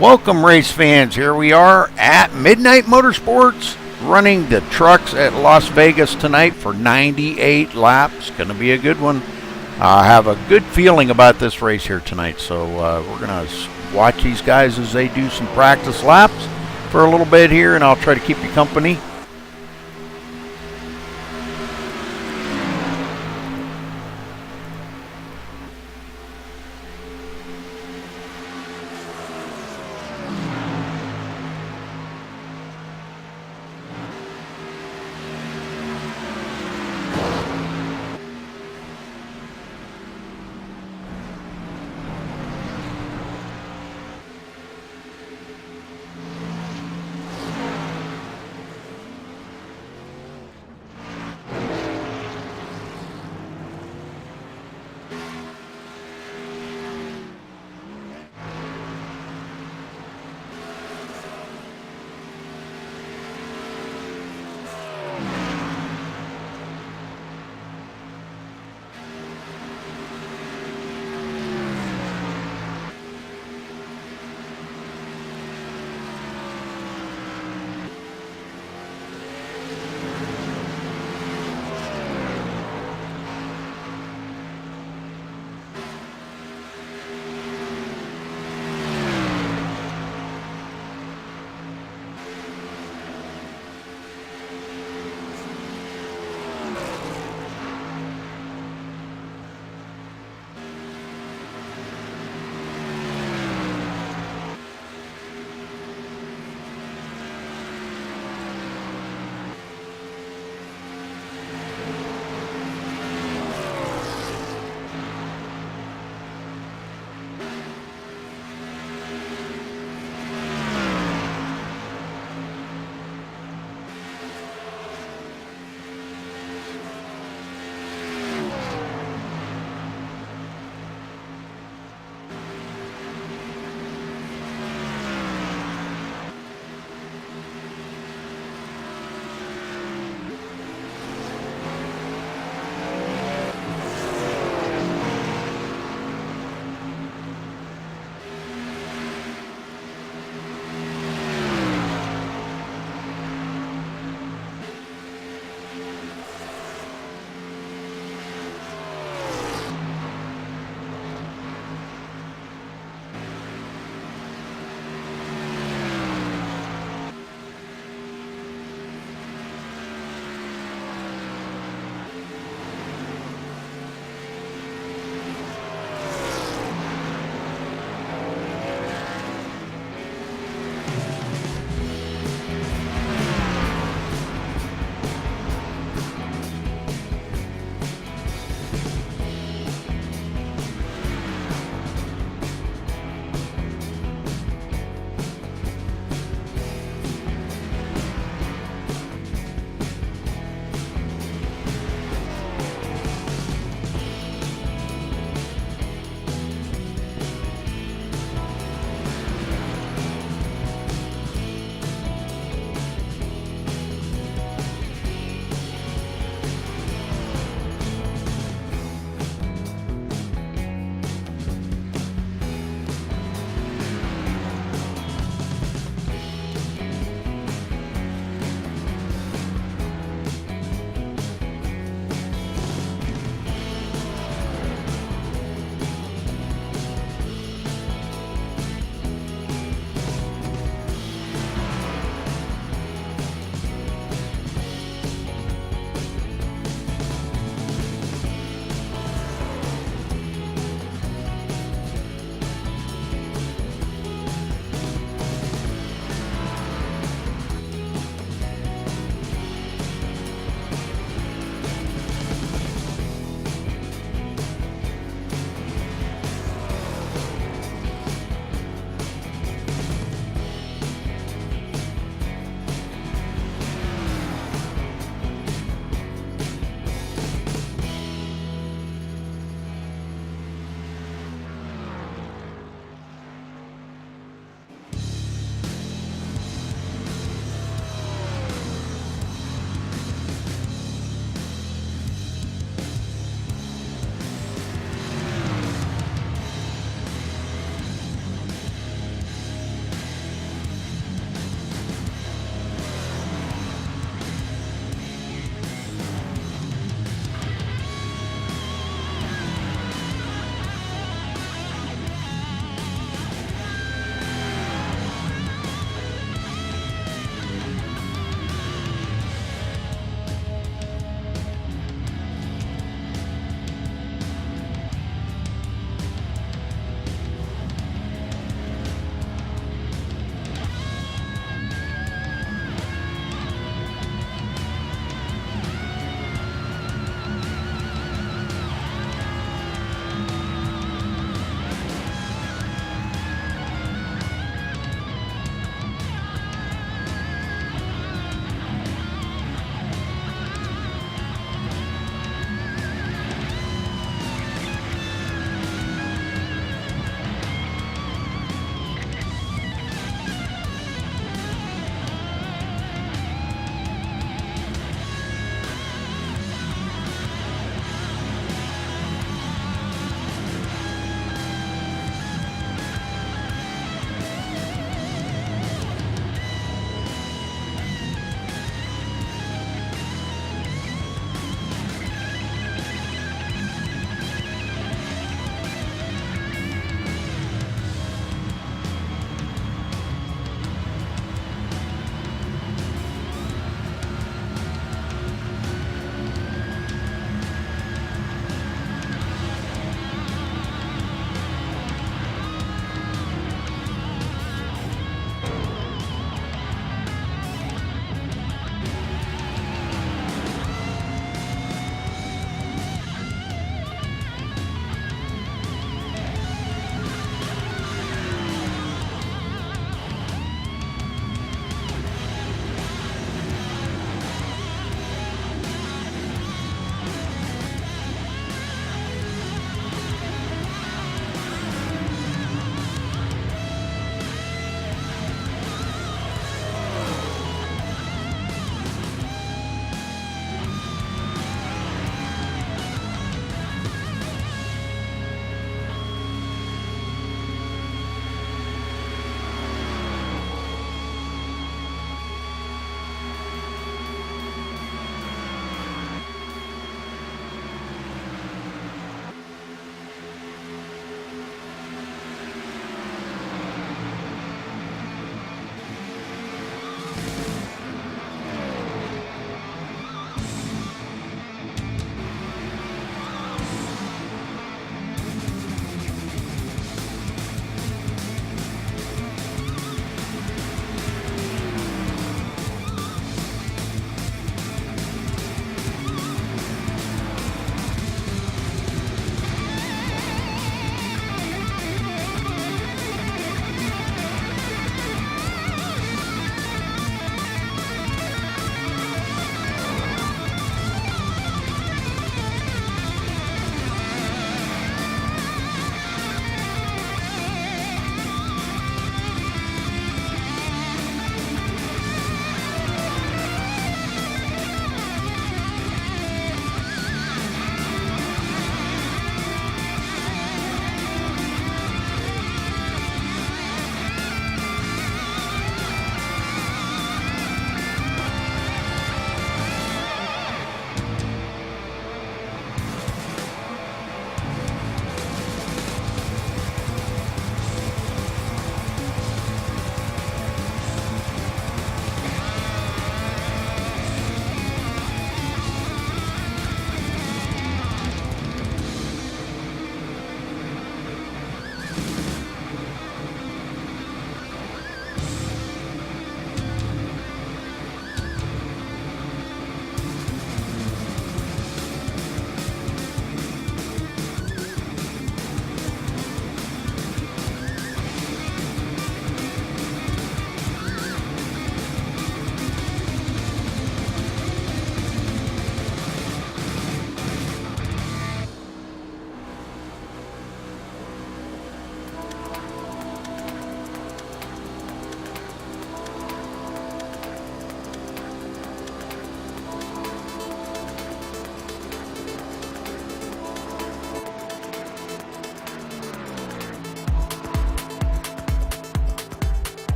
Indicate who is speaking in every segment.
Speaker 1: Welcome, race fans. Here we are at Midnight Motorsports, running the trucks at Las Vegas tonight for 98 laps. Going to be a good one. I have a good feeling about this race here tonight, so we're going to watch these guys as they do some practice laps for a little bit here, and I'll try to keep you company.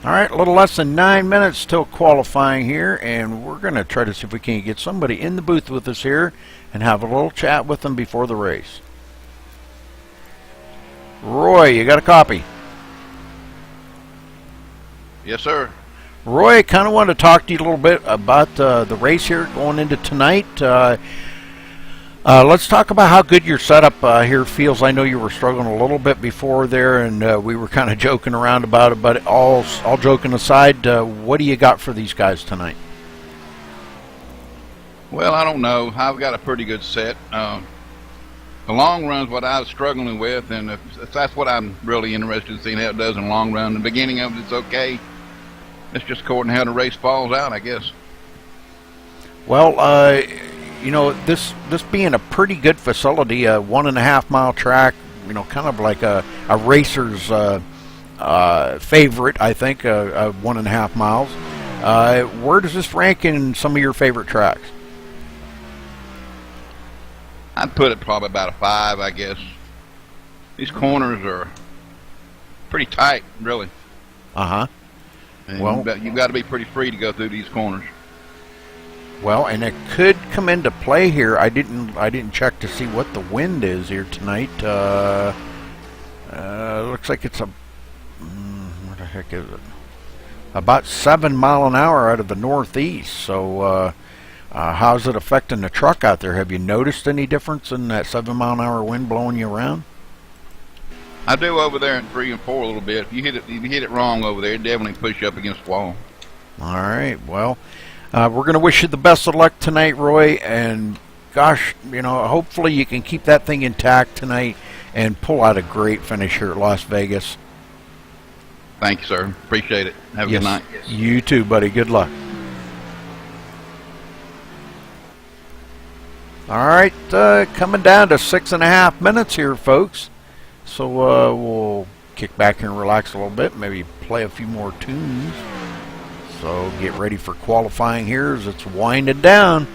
Speaker 1: All right, a little less than 9 minutes till qualifying here, and we're going to try to see if we can get somebody in the booth with us here and have a little chat with them before the race. Roy, you got a copy?
Speaker 2: Yes, sir.
Speaker 1: Roy, kind of wanted to talk to you a little bit about the race here going into tonight. Let's talk about how good your setup here feels. I know you were struggling a little bit before there, and we were kind of joking around about it, but all joking aside, what do you got for these guys tonight?
Speaker 2: Well, I don't know. I've got a pretty good set. The long run's what I was struggling with, and if that's what I'm really interested in seeing how it does in the long run. The beginning of it's okay. It's just according to how the race falls out, I guess.
Speaker 1: Well, you know, this being a pretty good facility, a 1.5 mile track, you know, kind of like a racer's favorite, I think, 1.5 miles. Where does this rank in some of your favorite tracks?
Speaker 2: I'd put it probably about a 5, I guess. These corners are pretty tight, really.
Speaker 1: Uh-huh.
Speaker 2: And
Speaker 1: Well,
Speaker 2: you've got to be pretty free to go through these corners.
Speaker 1: well, and it could come into play here. I didn't check to see what the wind is here tonight. Looks like it's what the heck is it? About 7 mile an hour out of the northeast. So, how's it affecting the truck out there? Have you noticed any difference in that 7 mile an hour wind blowing you around?
Speaker 2: I do over there in 3 and 4 a little bit. If you hit it wrong over there, it definitely push you up against the wall.
Speaker 1: All right. Well, we're going to wish you the best of luck tonight, Roy. And gosh, you know, hopefully you can keep that thing intact tonight and pull out a great finish here at Las Vegas.
Speaker 2: Thank you, sir. Appreciate it. Have a good night.
Speaker 1: You too, buddy. Good luck. All right, coming down to 6.5 minutes here, folks. So we'll kick back here and relax a little bit, maybe play a few more tunes. So get ready for qualifying here as it's winding down.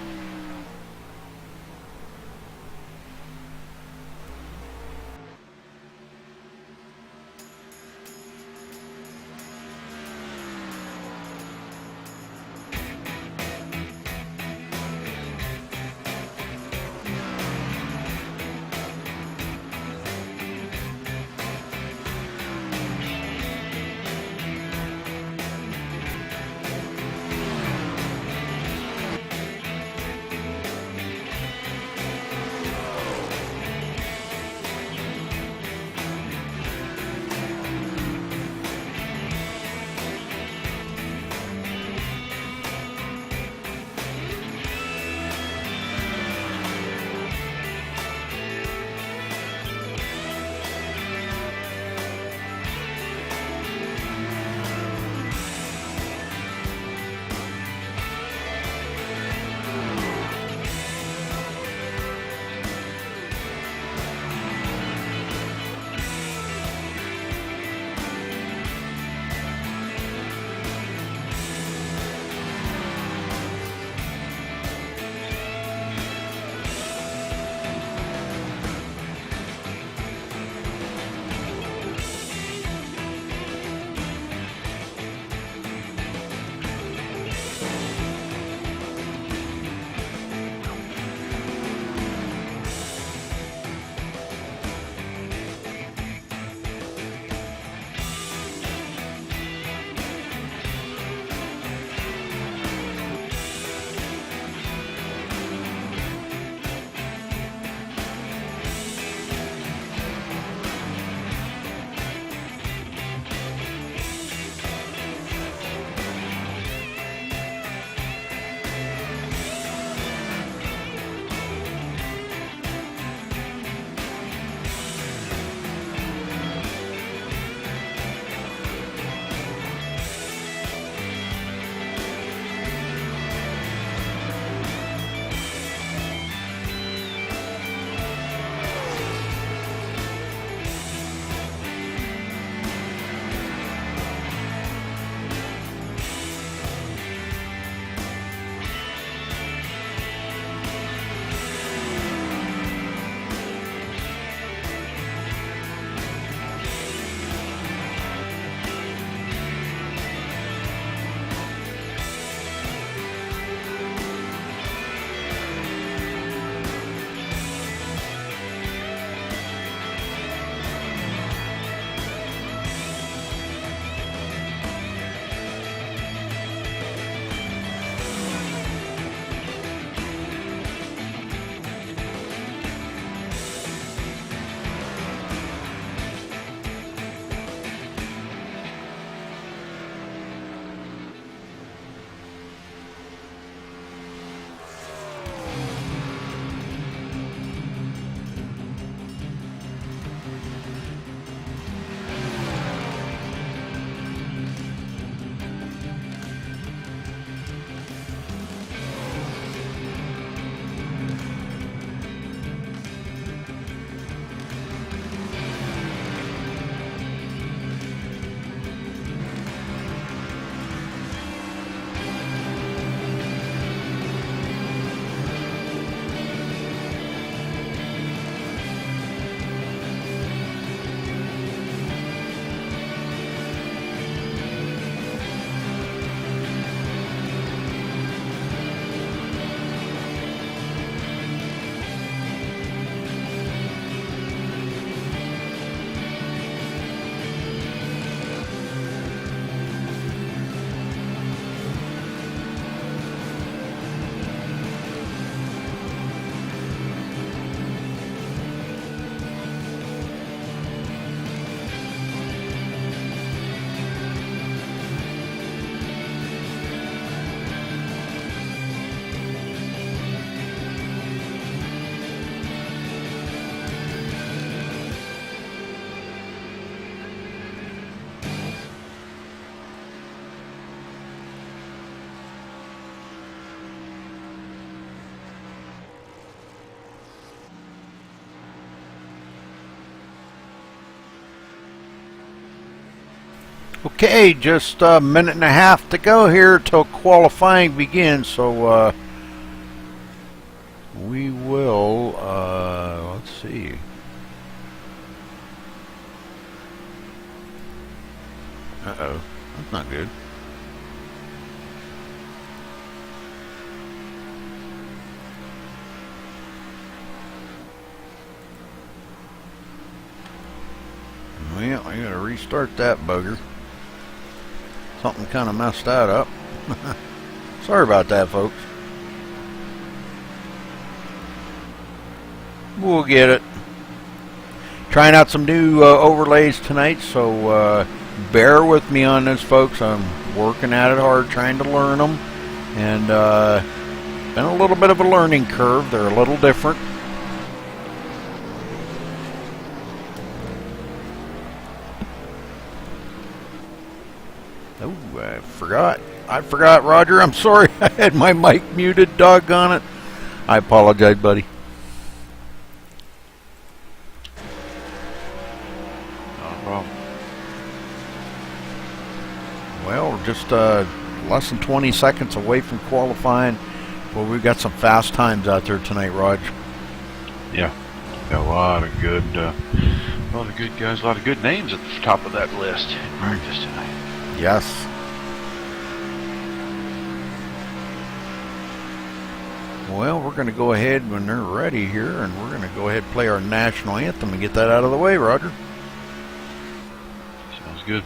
Speaker 1: Okay, just a minute and a half to go here till qualifying begins, so we will, let's see. Uh-oh, that's not good. Well, I gotta restart that bugger. Something kind of messed that up. Sorry about that, folks. We'll get it. Trying out some new overlays tonight, so bear with me on this, folks. I'm working at it hard, trying to learn them, and been a little bit of a learning curve. They're a little different. Oh, I forgot, Roger. I'm sorry. I had my mic muted. Doggone it. I apologize, buddy.
Speaker 3: No problem.
Speaker 1: Well, we're just less than 20 seconds away from qualifying. Well, we've got some fast times out there tonight, Raj.
Speaker 3: Yeah, got a lot of good guys, a lot of good names at the top of that list in practice tonight.
Speaker 1: Yes. Well, we're going to go ahead when they're ready here, and we're going to go ahead and play our national anthem and get that out of the way, Roger.
Speaker 3: Sounds good.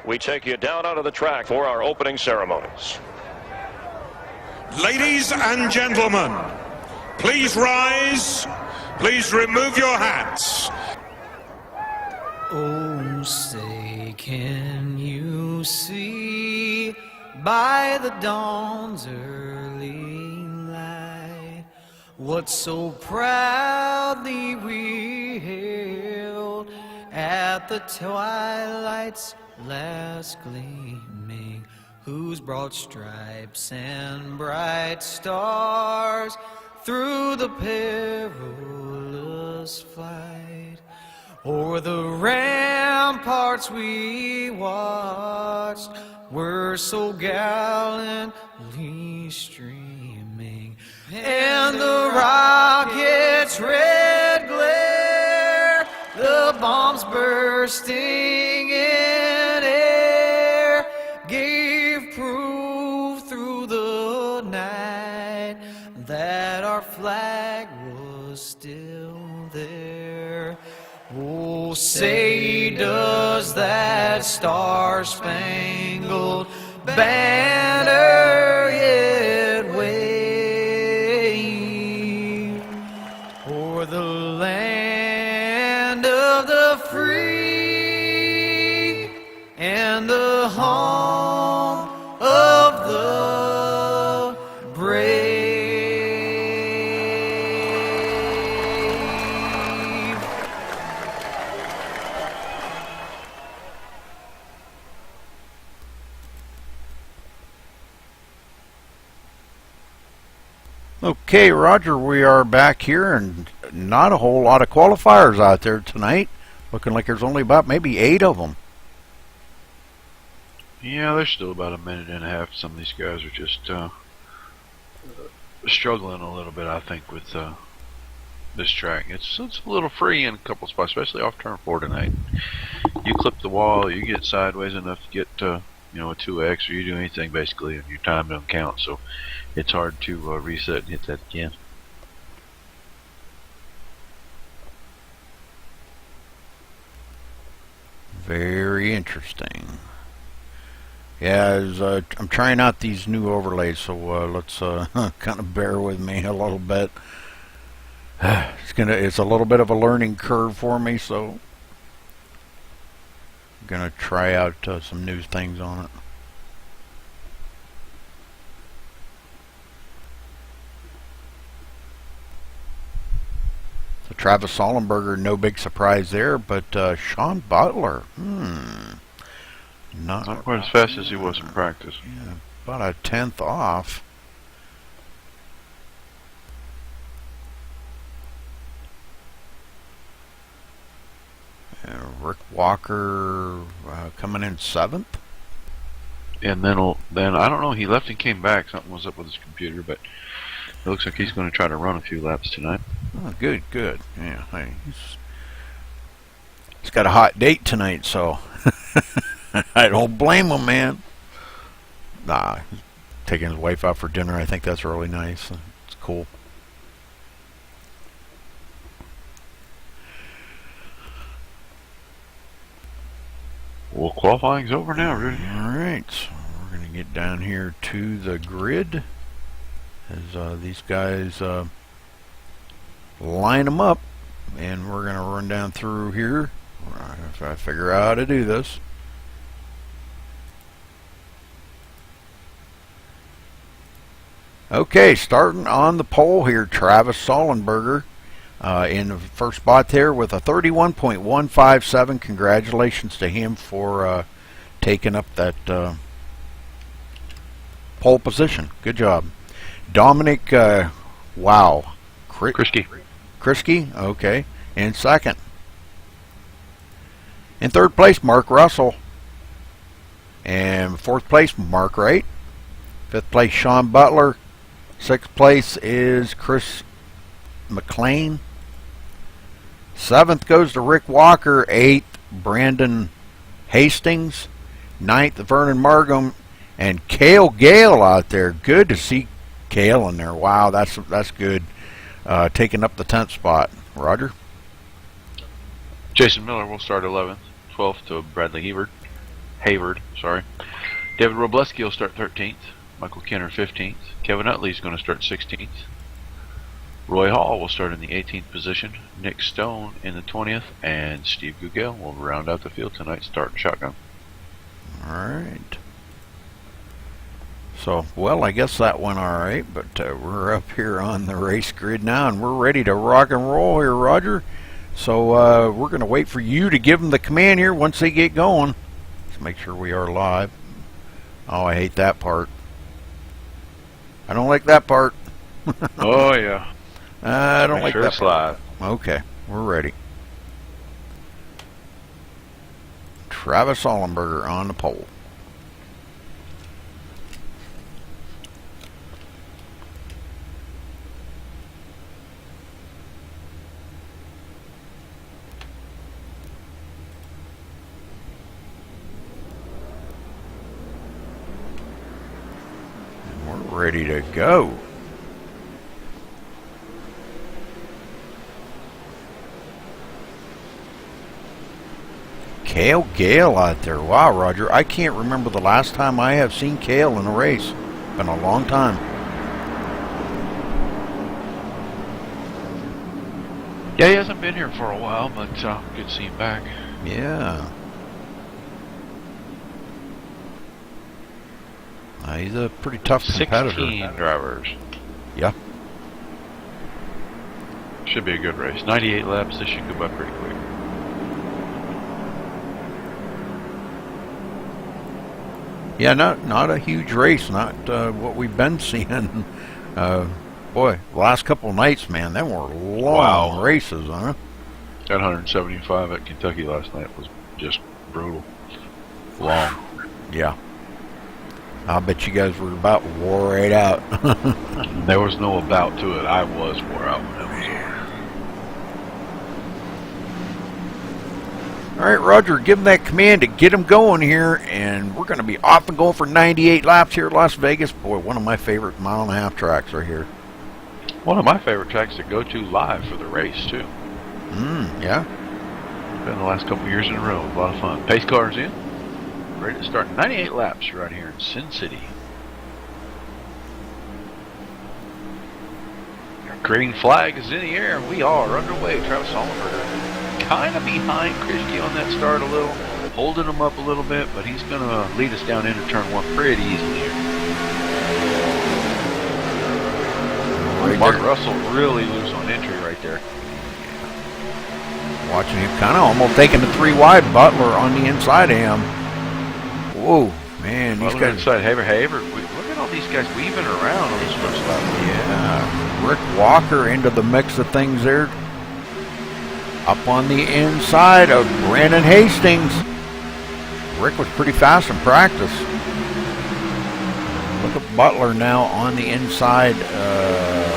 Speaker 4: We take you down onto the track for our opening ceremonies.
Speaker 5: Ladies and gentlemen, please rise. Please remove your hats.
Speaker 6: Oh, say, can you see by the dawn's early light what so proudly we hailed at the twilight's last gleaming, whose broad stripes and bright stars through the perilous flight o'er the ramparts we watched were so gallantly streaming, and the rocket's red glare, the bombs bursting in air, gave proof through the night that our flag was still there. Oh, say, does that star-spangled banner yet wave o'er the land of the free and the home of the brave?
Speaker 1: Okay, Roger, we are back here, and not a whole lot of qualifiers out there tonight. Looking like there's only about maybe 8 of them.
Speaker 3: Yeah, there's still about a minute and a half. Some of these guys are just struggling a little bit, I think, with this track. It's a little free in a couple spots, especially off turn 4 tonight. You clip the wall, you get sideways enough to get a 2X, or you do anything basically, and your time don't count. So it's hard to reset and hit that again.
Speaker 1: Very interesting. Yeah, I'm trying out these new overlays, so let's kind of bear with me a little bit. It's a little bit of a learning curve for me, so I'm gonna try out some new things on it. So Travis Sollenberger, no big surprise there, but Sean Butler, not
Speaker 3: quite as fast as he was in practice.
Speaker 1: Yeah, about a 10th off. Rick Walker coming in 7th.
Speaker 3: And then I don't know, he left and came back. Something was up with his computer, but it looks like he's going to try to run a few laps tonight.
Speaker 1: Oh, good. Yeah, hey, he's got a hot date tonight, so I don't blame him, man. Nah, he's taking his wife out for dinner. I think that's really nice. It's cool.
Speaker 3: Well, qualifying's over now, Rudy.
Speaker 1: All right, so we're going to get down here to the grid as these guys line them up, and we're going to run down through here if I figure out how to do this. Okay, starting on the pole here, Travis Sollenberger in the first spot there with a 31.157. Congratulations to him for taking up that pole position. Good job. Dominic, wow. Kriske, okay, in second. In third place, Mark Russell. And fourth place, Mark Wright. Fifth place, Sean Butler. Sixth place is Chris McLean. Seventh goes to Rick Walker. Eighth, Brandon Hastings. Ninth, Vernon Margam. And Cale Gale out there. Good to see Cale in there. Wow, that's good. Taking up the 10th spot. Roger?
Speaker 3: Jason Miller will start 11th. 12th to Bradley Hayward. David Robleski will start 13th. Michael Kenner 15th. Kevin Utley is going to start 16th. Roy Hall will start in the 18th position. Nick Stone in the 20th. And Steve Gugel will round out the field tonight, starting shotgun.
Speaker 1: All right. So, well, I guess that went all right, but we're up here on the race grid now, and we're ready to rock and roll here, Roger. So we're going to wait for you to give them the command here once they get going. Let's make sure we are live. Oh, I hate that part. I don't like that part.
Speaker 3: Oh, yeah.
Speaker 1: I don't like that
Speaker 3: part.
Speaker 1: Okay, we're ready. Travis Sollenberger on the pole. Ready to go. Cale Gale out there. Wow, Roger. I can't remember the last time I have seen Cale in a race. Been a long time.
Speaker 3: Yeah, he hasn't been here for a while, but good to see him back.
Speaker 1: Yeah. He's a pretty tough competitor.
Speaker 3: 16 drivers.
Speaker 1: Yeah.
Speaker 3: Should be a good race. 98 laps. This should go by pretty quick. Yeah,
Speaker 1: not a huge race. Not what we've been seeing. Boy, the last couple of nights, man, them were long races, huh?
Speaker 3: That 175 at Kentucky last night was just brutal. Long.
Speaker 1: Yeah. I'll bet you guys were about wore right out.
Speaker 3: There was no about to it. I was wore out when it was over.
Speaker 1: All right, Roger, give them that command to get them going here, and we're going to be off and going for 98 laps here at Las Vegas. Boy, one of my favorite mile-and-a-half tracks right here.
Speaker 3: One of my favorite tracks to go to live for the race, too.
Speaker 1: Yeah.
Speaker 3: Been the last couple years in a row. A lot of fun. Pace cars in. Ready to start 98 laps right here in Sin City. Our green flag is in the air, and we are underway. Travis Hollenberger kind of behind Christie on that start a little, holding him up a little bit, but he's going to lead us down into turn one pretty easily here. Mark Russell really loose on entry right there.
Speaker 1: Watching him kind of almost taking the 3 wide. Butler on the inside of him. Whoa, man, these guys.
Speaker 3: Inside Haver. Look at all these guys weaving around on this first lap.
Speaker 1: Yeah, Rick Walker into the mix of things there. Up on the inside of Brandon Hastings. Rick was pretty fast in practice. Look at Butler now on the inside.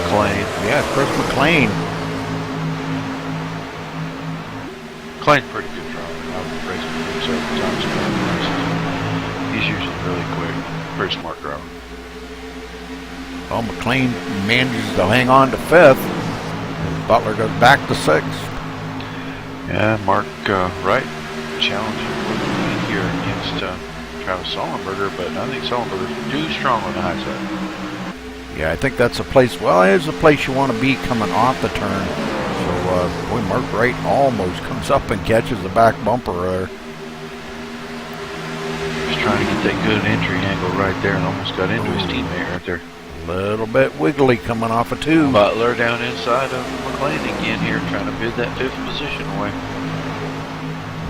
Speaker 3: McLean.
Speaker 1: Yeah, Chris McLean.
Speaker 3: McLean's pretty good driver. I've raced with him several times. He's usually really quick. Pretty smart driver.
Speaker 1: Well, McLean manages to hang on to 5th. Butler goes back to 6th.
Speaker 3: Yeah, Mark Wright challenging McLean here against Travis Sullenberger, but I think Sullenberger's too strong on the high side.
Speaker 1: Yeah, I think that's a place, well, it is a place you want to be coming off the turn. So, boy, Mark Wright almost comes up and catches the back bumper there.
Speaker 3: Just trying to get that good entry angle right there and almost got into his teammate right there.
Speaker 1: Little bit wiggly coming off of 2.
Speaker 3: Butler down inside of McLean again here, trying to bid that 5th position away.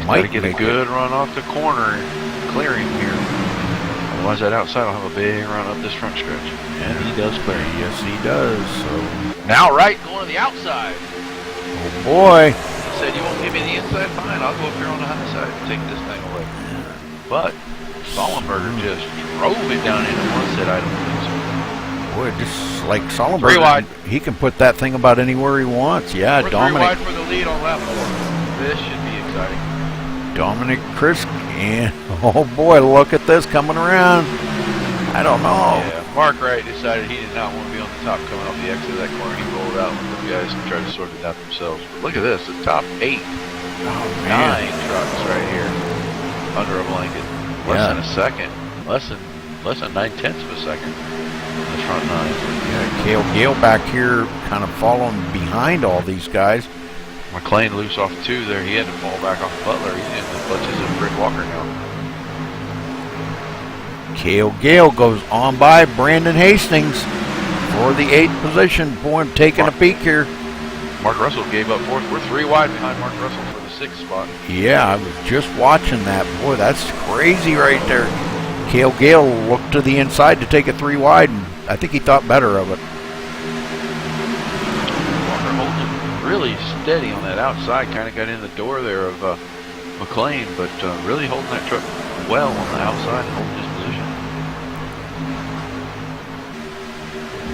Speaker 3: Got to get a good run off the corner and clear him here. Otherwise, that outside will have a big run up this front stretch. And he does clear him.
Speaker 1: Yes, he does. So
Speaker 3: now Wright going to the outside.
Speaker 1: Oh boy.
Speaker 3: He said, "You won't give me the inside? Fine, I'll go up here on the high side and take this thing away." But Sullenberger just drove it down into one set. I don't think so.
Speaker 1: Boy, just like Sullenberger,
Speaker 3: 3 wide.
Speaker 1: He can put that thing about anywhere he wants. Yeah,
Speaker 3: We're
Speaker 1: Dominic.
Speaker 3: 3 wide for the lead on lap 4. This should be exciting.
Speaker 1: Dominic Krisk, and oh boy, look at this coming around. I don't know.
Speaker 3: Yeah, Mark Wright decided he did not want to be on the top coming off the exit of that corner. He rolled out and the guys tried to sort it out themselves. But look at this, the top 8. 9 trucks right here under a blanket. Less than a second. Less than 9/10 of a second in the front 9.
Speaker 1: Yeah, Cale Gale back here kind of following behind all these guys.
Speaker 3: McLean loose off 2 there. He had to fall back off Butler. He's in the clutches of Rick Walker now.
Speaker 1: Cale Gale goes on by Brandon Hastings for the 8th position. Boy, I'm taking a peek here.
Speaker 3: Mark Russell gave up 4th. We're 3 wide behind Mark Russell for the 6th spot.
Speaker 1: Yeah, I was just watching that. Boy, that's crazy right there. Cale Gale looked to the inside to take a 3 wide, and I think he thought better of it.
Speaker 3: Walker holding really steady on that outside. Kind of got in the door there of McLean, but really holding that truck well on the outside and holding his position.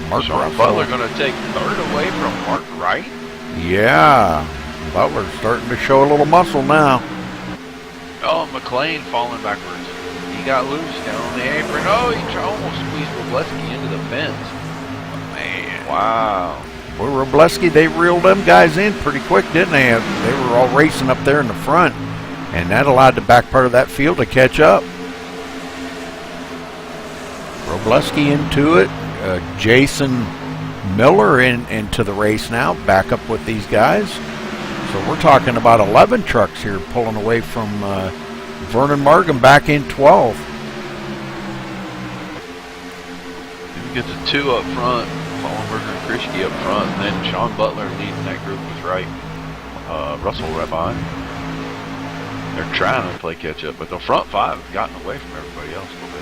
Speaker 1: Mark
Speaker 3: Russell. Butler going to take 3rd away from Mark Wright.
Speaker 1: Yeah, Butler's starting to show a little muscle now.
Speaker 3: Oh, McLean falling backwards. He got loose down on the apron. Oh, he almost squeezed Robleski into the fence. Man. Wow.
Speaker 1: Boy, Robleski, they reeled them guys in pretty quick, didn't they? They were all racing up there in the front, and that allowed the back part of that field to catch up. Robleski into it. Jason Miller into the race now, back up with these guys. So we're talking about 11 trucks here pulling away from Vernon Morgan back in 12.
Speaker 3: We get the 2 up front, Fallenberger and Krischke up front, and then Sean Butler leading that group with Wright. Russell right behind. They're trying to play catch up, but the front 5 have gotten away from everybody else a little bit.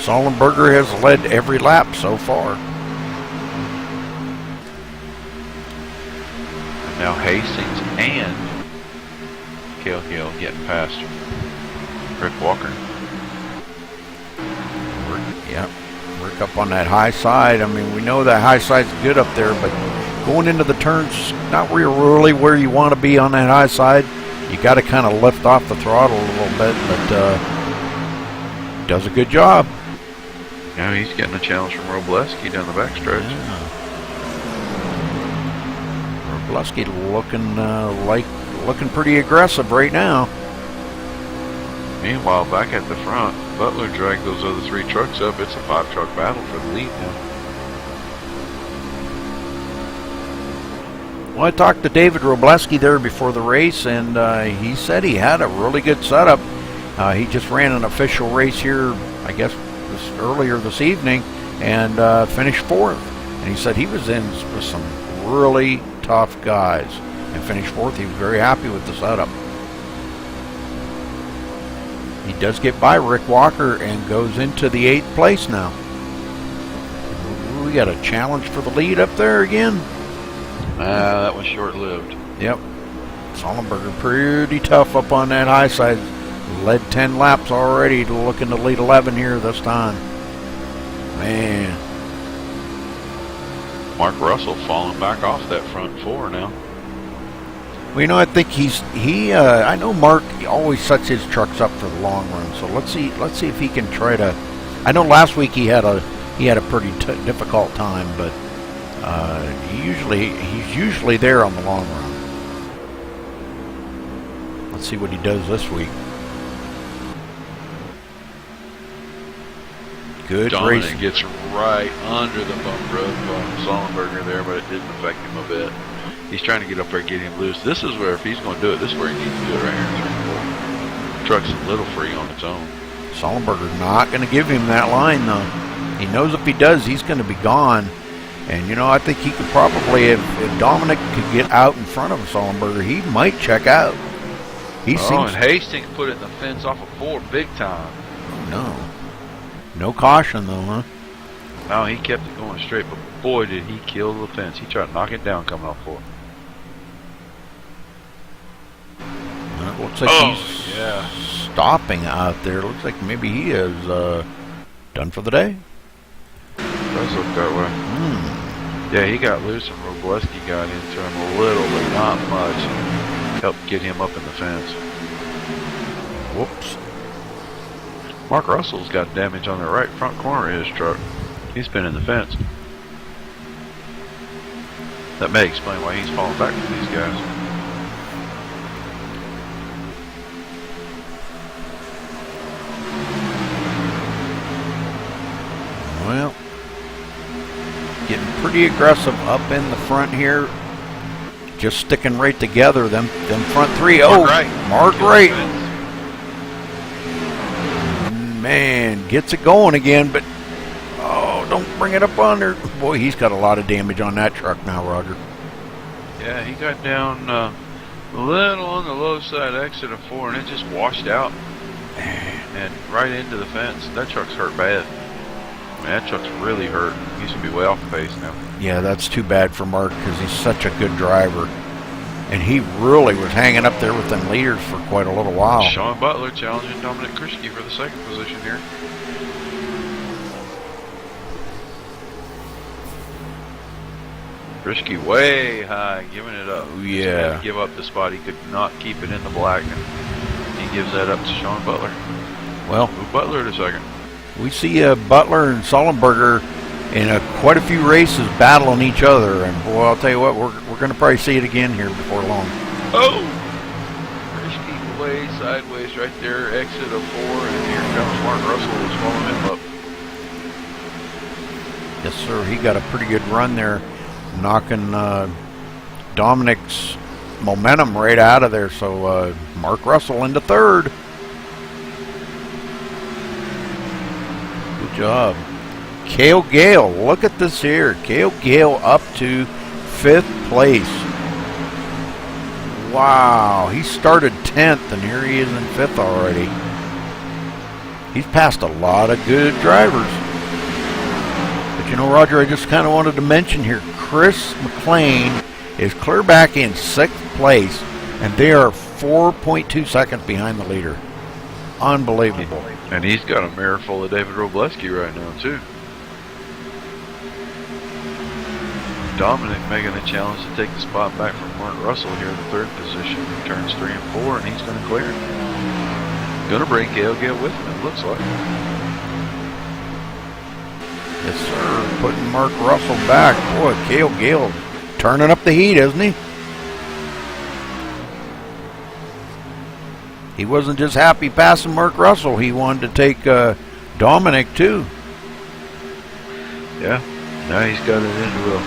Speaker 1: Sullenberger has led every lap so far.
Speaker 3: Now Hastings and Cale Gale getting past Rick Walker.
Speaker 1: Yep. Rick up on that high side. I mean, we know that high side's good up there, but going into the turns, not really where you want to be on that high side. You got to kind of lift off the throttle a little bit, but does a good job.
Speaker 3: Now he's getting a challenge from Robleski down the backstretch.
Speaker 1: Yeah. Robleski looking pretty aggressive right now.
Speaker 3: Meanwhile, back at the front, Butler dragged those other 3 trucks up. It's a 5-truck battle for the lead now.
Speaker 1: Well, I talked to David Robleski there before the race, and he said he had a really good setup. He just ran an official race here, I guess, earlier this evening, and finished 4th. And he said he was in with some really tough guys and finished 4th. He was very happy with the setup. He does get by Rick Walker and goes into the 8th place now. We got a challenge for the lead up there again.
Speaker 3: That was short-lived.
Speaker 1: Yep. Sullenberger pretty tough up on that high side. Led 10 laps already, looking to lead 11 here this time. Man.
Speaker 3: Mark Russell falling back off that front 4 now.
Speaker 1: Well, you know, I think I know Mark always sets his trucks up for the long run. So let's see if he can try to. I know last week he had a pretty difficult time, but he's usually there on the long run. Let's see what he does this week. Good
Speaker 3: Dominic
Speaker 1: racing.
Speaker 3: gets right under the bump road from Sullenberger there, but it didn't affect him a bit. He's trying to get up there and get him loose. This is where, if he's going to do it, this is where he needs to do it right here in 3-4. Truck's a little free on its own.
Speaker 1: Sullenberger's not going to give him that line, though. He knows if he does, he's going to be gone. And, you know, I think he could probably, if Dominic could get out in front of Sullenberger, he might check out.
Speaker 3: And Hastings put it in the fence off of 4 big time.
Speaker 1: No. No caution, though, huh?
Speaker 3: No, he kept it going straight, but boy, did he kill the fence. He tried to knock it down coming off 4.
Speaker 1: It looks like he's stopping out there. Looks like maybe he is done for the day.
Speaker 3: Does look that way. Yeah, he got loose and Robleski got into him a little, but not much. Helped get him up in the fence.
Speaker 1: Whoops.
Speaker 3: Mark Russell's got damage on the right front corner of his truck. He's been in the fence. That may explain why he's falling back to these guys.
Speaker 1: Well, getting pretty aggressive up in the front here. Just sticking right together, them front 3. Mark Wright. Man, gets it going again, but don't bring it up under. Boy, he's got a lot of damage on that truck now, Roger.
Speaker 3: Yeah, he got down a little on the low side exit of 4, and it just washed out and right into the fence. That truck's hurt bad. Man, that truck's really hurt. He should be way off the pace now.
Speaker 1: Yeah, that's too bad for Mark because he's such a good driver. And he really was hanging up there with them leaders for quite a little while.
Speaker 3: Sean Butler challenging Dominic Krischke for the 2nd position here. Krischke way high, giving it up.
Speaker 1: Yeah.
Speaker 3: He had to give up the spot. He could not keep it in the black, and he gives that up to Sean Butler.
Speaker 1: Well,
Speaker 3: move Butler to 2nd.
Speaker 1: We see Butler and Sullenberger in quite a few races battling each other, and boy, I'll tell you what, we're going to probably see it again here before long.
Speaker 3: Oh! Krischke way sideways right there, exit of 4, and here comes Mark Russell who's following him up.
Speaker 1: Yes, sir. He got a pretty good run there, knocking Dominic's momentum right out of there. So Mark Russell into 3rd. Good job. Cale Gale, look at this here. Cale Gale up to 5th place. Wow, he started 10th and here he is in 5th already. He's passed a lot of good drivers. But you know, Roger, I just kind of wanted to mention here, Chris McLean is clear back in 6th place, and they are 4.2 seconds behind the leader. Unbelievable.
Speaker 3: And he's got a mare full of David Robleski right now, too. Dominic making a challenge to take the spot back from Mark Russell here in the 3rd position. Turns 3 and 4, and he's going to clear it. Going to bring Gale with him, it looks like.
Speaker 1: Yes, sir. Putting Mark Russell back. Boy, Cale Gale turning up the heat, isn't he? He wasn't just happy passing Mark Russell. He wanted to take Dominic, too.
Speaker 3: Yeah. Now he's got it into a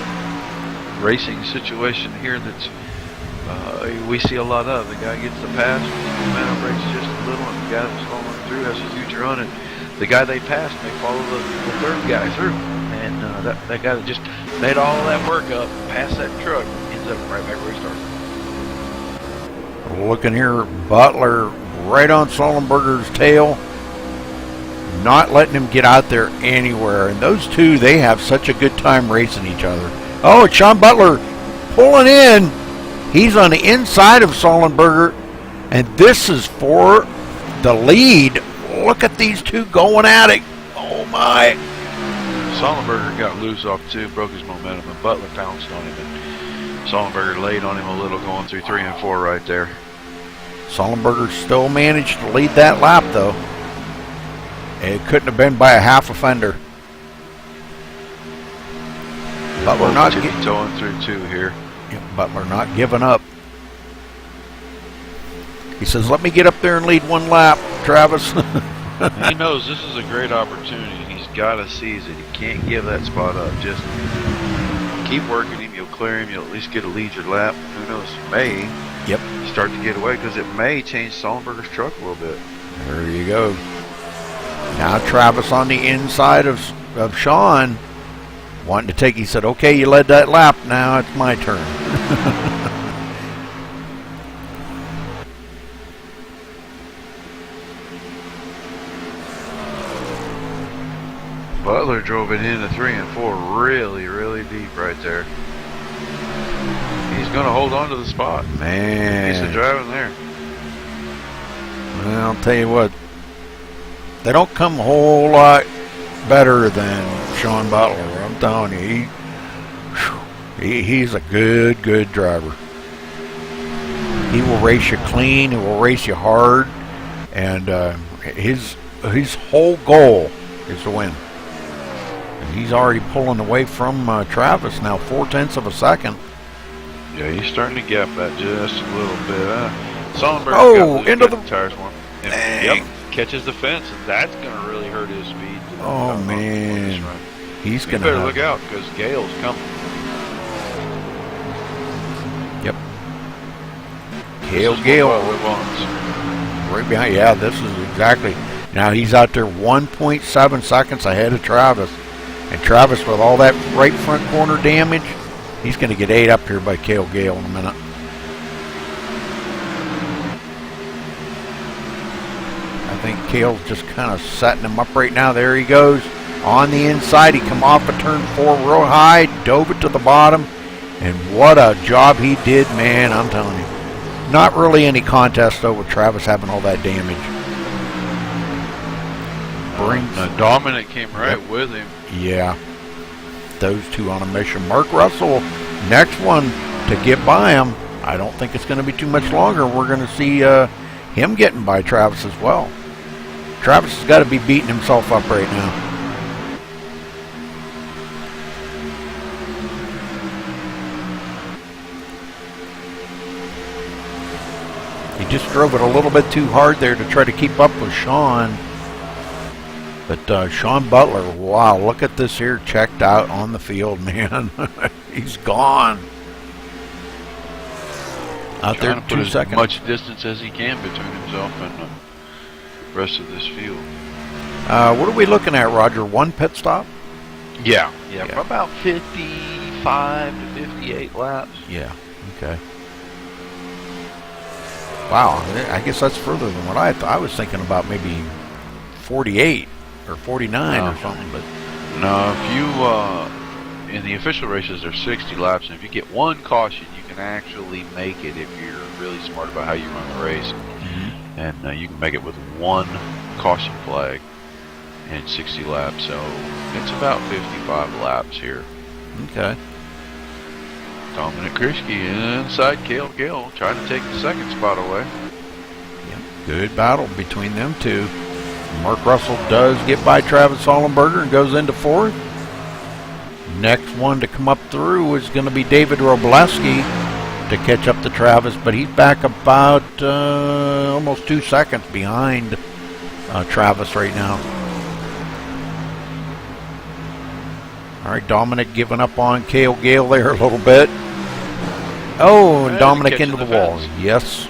Speaker 3: racing situation here that's we see a lot of. The guy gets the pass, momentum breaks just a little, and the guy that's following through has a future on it. The guy they passed may follow the 3rd guy through, and that guy that just made all that work up, past that truck, ends up right back where he started.
Speaker 1: Looking here, Butler right on Sullenberger's tail, not letting him get out there anywhere. And those two, they have such a good time racing each other. Oh, it's Sean Butler pulling in. He's on the inside of Sullenberger, and this is for the lead. Look at these two going at it. Oh, my.
Speaker 3: Sullenberger got loose off 2, broke his momentum, and Butler pounced on him. And Sullenberger laid on him a little, going through 3 and 4 right there.
Speaker 1: Sullenberger still managed to lead that lap, though. It couldn't have been by a half a fender. Butler not
Speaker 3: towing through 2 here.
Speaker 1: Butler not giving up. He says, let me get up there and lead 1 lap, Travis.
Speaker 3: He knows this is a great opportunity. He's got to seize it. He can't give that spot up. Just keep working him. You'll clear him. You'll at least get a lead your lap. Who knows? May start to get away, because it may change Sullenberger's truck a little bit.
Speaker 1: There you go. Now Travis on the inside of Sean, wanting to take. He said, okay, you led that lap. Now it's my turn.
Speaker 3: Butler drove it into 3 and 4 really, really deep right there. He's going to hold on to the spot.
Speaker 1: Man.
Speaker 3: He's the driving there.
Speaker 1: Well, I'll tell you what. They don't come a whole lot better than Sean Butler. I'm telling you, he's a good driver. He will race you clean. He will race you hard. And his whole goal is to win. He's already pulling away from Travis now, 0.4 of a second.
Speaker 3: Yeah, he's starting to gap that just a little bit. Sullenberger
Speaker 1: into the
Speaker 3: tires one. Yep, catches the fence, and that's going to really hurt his speed.
Speaker 1: Oh man, he's going to
Speaker 3: better look out, because Gale's coming.
Speaker 1: Yep, Gale
Speaker 3: right
Speaker 1: behind. Yeah, this is exactly. Now he's out there 1.7 seconds ahead of Travis. And Travis, with all that right front corner damage, he's going to get ate up here by Cale Gale in a minute. I think Cale's just kind of setting him up right now. There he goes. On the inside, he come off of turn 4 real high, dove it to the bottom. And what a job he did, man, I'm telling you. Not really any contest, though, with Travis having all that damage.
Speaker 3: Dominic came right with him.
Speaker 1: Yeah, those two on a mission. Mark Russell, next one to get by him. I don't think it's going to be too much longer. We're going to see him getting by Travis as well. Travis has got to be beating himself up right now. He just drove it a little bit too hard there to try to keep up with Sean. But Sean Butler, wow, look at this here, checked out on the field, man. He's gone. Out there 2 seconds.
Speaker 3: As much distance as he can between himself and the rest of this field.
Speaker 1: What are we looking at, Roger? 1 pit stop?
Speaker 3: Yeah. For about 55 to 58 laps.
Speaker 1: Yeah, okay. Wow, I guess that's further than what I thought. I was thinking about maybe 48. Or 49 or something, but
Speaker 3: no, if you in the official races, there's 60 laps, and if you get one caution, you can actually make it if you're really smart about how you run the race. And you can make it with one caution flag and 60 laps, so it's about 55 laps here.
Speaker 1: Okay.
Speaker 3: Dominic Krischke inside Cale Gale, trying to take the second spot away.
Speaker 1: Yep. Good battle between them two. Mark Russell does get by Travis Hollenberger and goes into fourth. Next one to come up through is going to be David Robleski to catch up to Travis, but he's back about almost 2 seconds behind Travis right now. All right, Dominic giving up on Cale Gale there a little bit. Oh, and Dominic into the wall. Yes.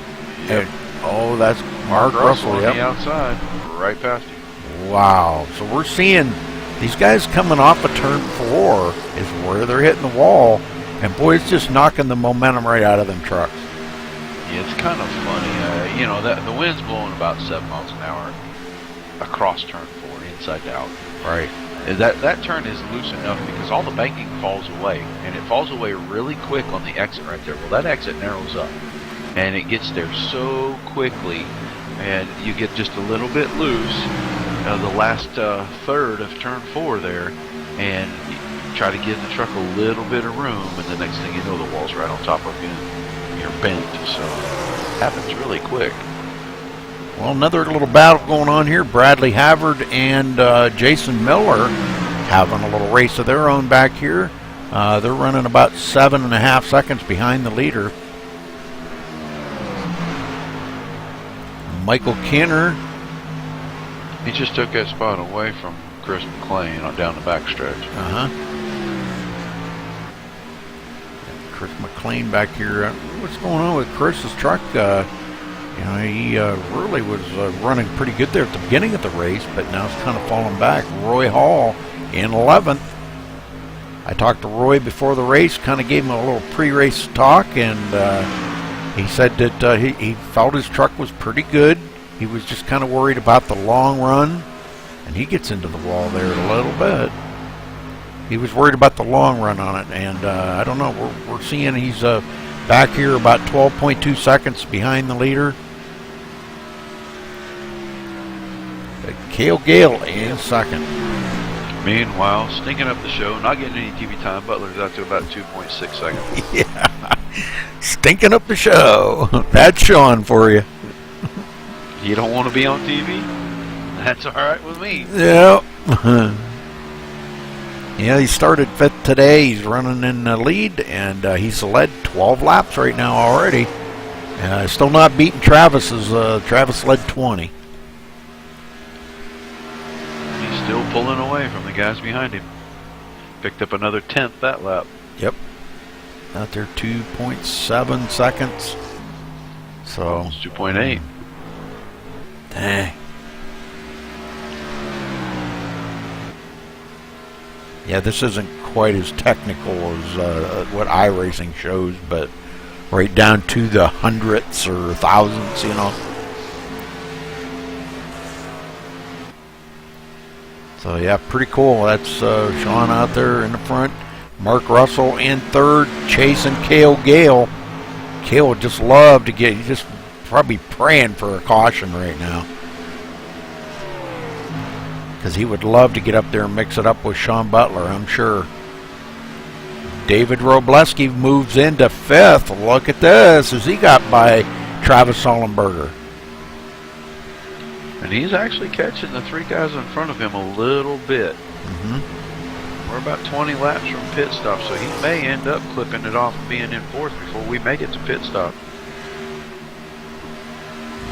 Speaker 3: Yep.
Speaker 1: And, that's Mark Russell.
Speaker 3: On
Speaker 1: Yep.
Speaker 3: the outside, right past you.
Speaker 1: Wow. So we're seeing these guys coming off of turn 4 is where they're hitting the wall. And boy, it's just knocking the momentum right out of them trucks.
Speaker 3: Yeah, it's kind of funny. You know, the wind's blowing about 7 miles an hour across turn 4, inside to out.
Speaker 1: Right.
Speaker 3: That turn is loose enough because all the banking falls away, and it falls away really quick on the exit right there. Well, that exit narrows up, and it gets there so quickly, and you get just a little bit loose the last third of turn 4 there, and you try to give the truck a little bit of room, and the next thing you know, the wall's right on top of you, and you're bent. So it happens really quick.
Speaker 1: Well, another little battle going on here. Bradley Havard and Jason Miller having a little race of their own back here. They're running about 7.5 seconds behind the leader. Michael Kinner.
Speaker 3: He just took that spot away from Chris McLean on down the backstretch.
Speaker 1: Chris McLean back here. What's going on with Chris's truck? You know, he really was running pretty good there at the beginning of the race, but now it's kind of falling back. Roy Hall in 11th. I talked to Roy before the race, kind of gave him a little pre-race talk, and he said that he felt his truck was pretty good. He was just kind of worried about the long run, and he gets into the wall there a little bit. He was worried about the long run on it, and I don't know. We're seeing he's back here about 12.2 seconds behind the leader. Cale Gale in second.
Speaker 3: Meanwhile, stinking up the show, not getting any TV time. Butler's out to about 2.6 seconds.
Speaker 1: Yeah, stinking up the show. That's Sean for you.
Speaker 3: You don't want to be on TV? That's all right with me.
Speaker 1: Yep. Yeah, he started 5th today. He's running in the lead, and he's led 12 laps right now already. Still not beating Travis's. Travis led 20.
Speaker 3: He's still pulling away from the guys behind him. Picked up another 10th that lap.
Speaker 1: Yep. Out there 2.7 seconds. So
Speaker 3: almost 2.8.
Speaker 1: Dang. Yeah, this isn't quite as technical as what iRacing shows, but right down to the hundredths or thousandths, you know. So yeah, pretty cool. That's Sean out there in the front. Mark Russell in third, chasing Cale Gale. Cale would just love to get, he's just probably praying for a caution right now, because he would love to get up there and mix it up with Sean Butler, I'm sure. David Robleski moves into 5th. Look at this, as he got by Travis Hollenberger.
Speaker 3: And he's actually catching the 3 guys in front of him a little bit. We're about 20 laps from pit stop, so he may end up clipping it off and being in 4th before we make it to pit stop.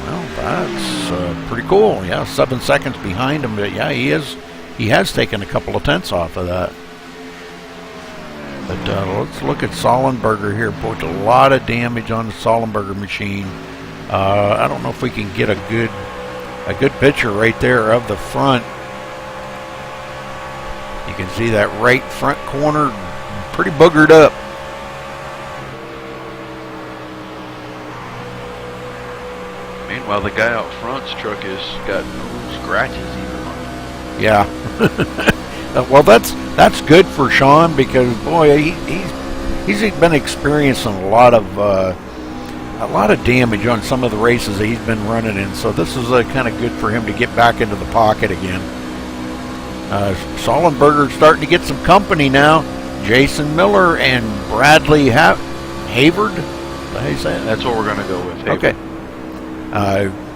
Speaker 1: Well, that's pretty cool. Yeah, 7 seconds behind him, but yeah, he has taken a couple of tenths off of that. But let's look at Sollenberger here. Boy, a lot of damage on the Sollenberger machine. I don't know if we can get a good picture right there of the front. You can see that right front corner pretty boogered up.
Speaker 3: Meanwhile, the guy out front's truck has got no scratches even on it.
Speaker 1: Yeah. Well, that's good for Sean because boy, he's been experiencing a lot of damage on some of the races that he's been running in. So this is kind of good for him to get back into the pocket again. Sollenberger's starting to get some company now. Jason Miller and Bradley Havard. How you say it?
Speaker 3: That's what we're going to go with.
Speaker 1: Okay.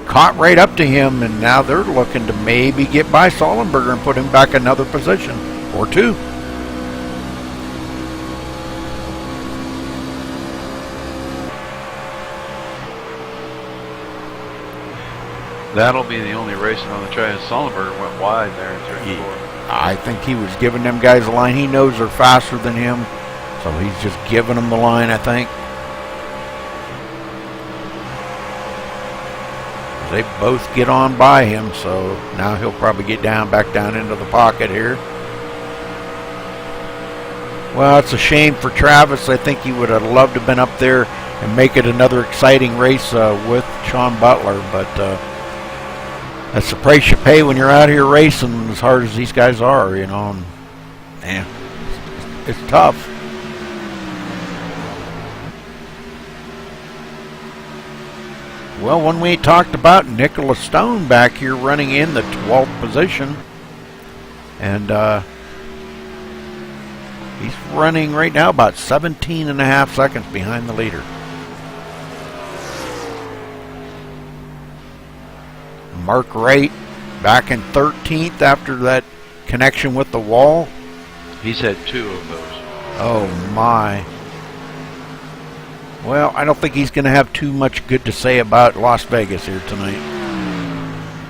Speaker 1: Caught right up to him, and now they're looking to maybe get by Sollenberger and put him back another position or two.
Speaker 3: That'll be the only racing on the track. Sollenberger went wide there in turn 4.
Speaker 1: I think he was giving them guys a line. He knows they're faster than him, so he's just giving them the line, I think. They both get on by him, so now he'll probably get back down into the pocket here. Well, it's a shame for Travis. I think he would have loved to have been up there and make it another exciting race with Sean Butler, but that's the price you pay when you're out here racing as hard as these guys are, you know. And, it's tough. Well, when we talked about Nicholas Stone back here running in the 12th position, and he's running right now about 17.5 seconds behind the leader. Mark Wright back in 13th after that connection with the wall.
Speaker 3: He's had 2 of those.
Speaker 1: Oh my. Well, I don't think he's going to have too much good to say about Las Vegas here tonight.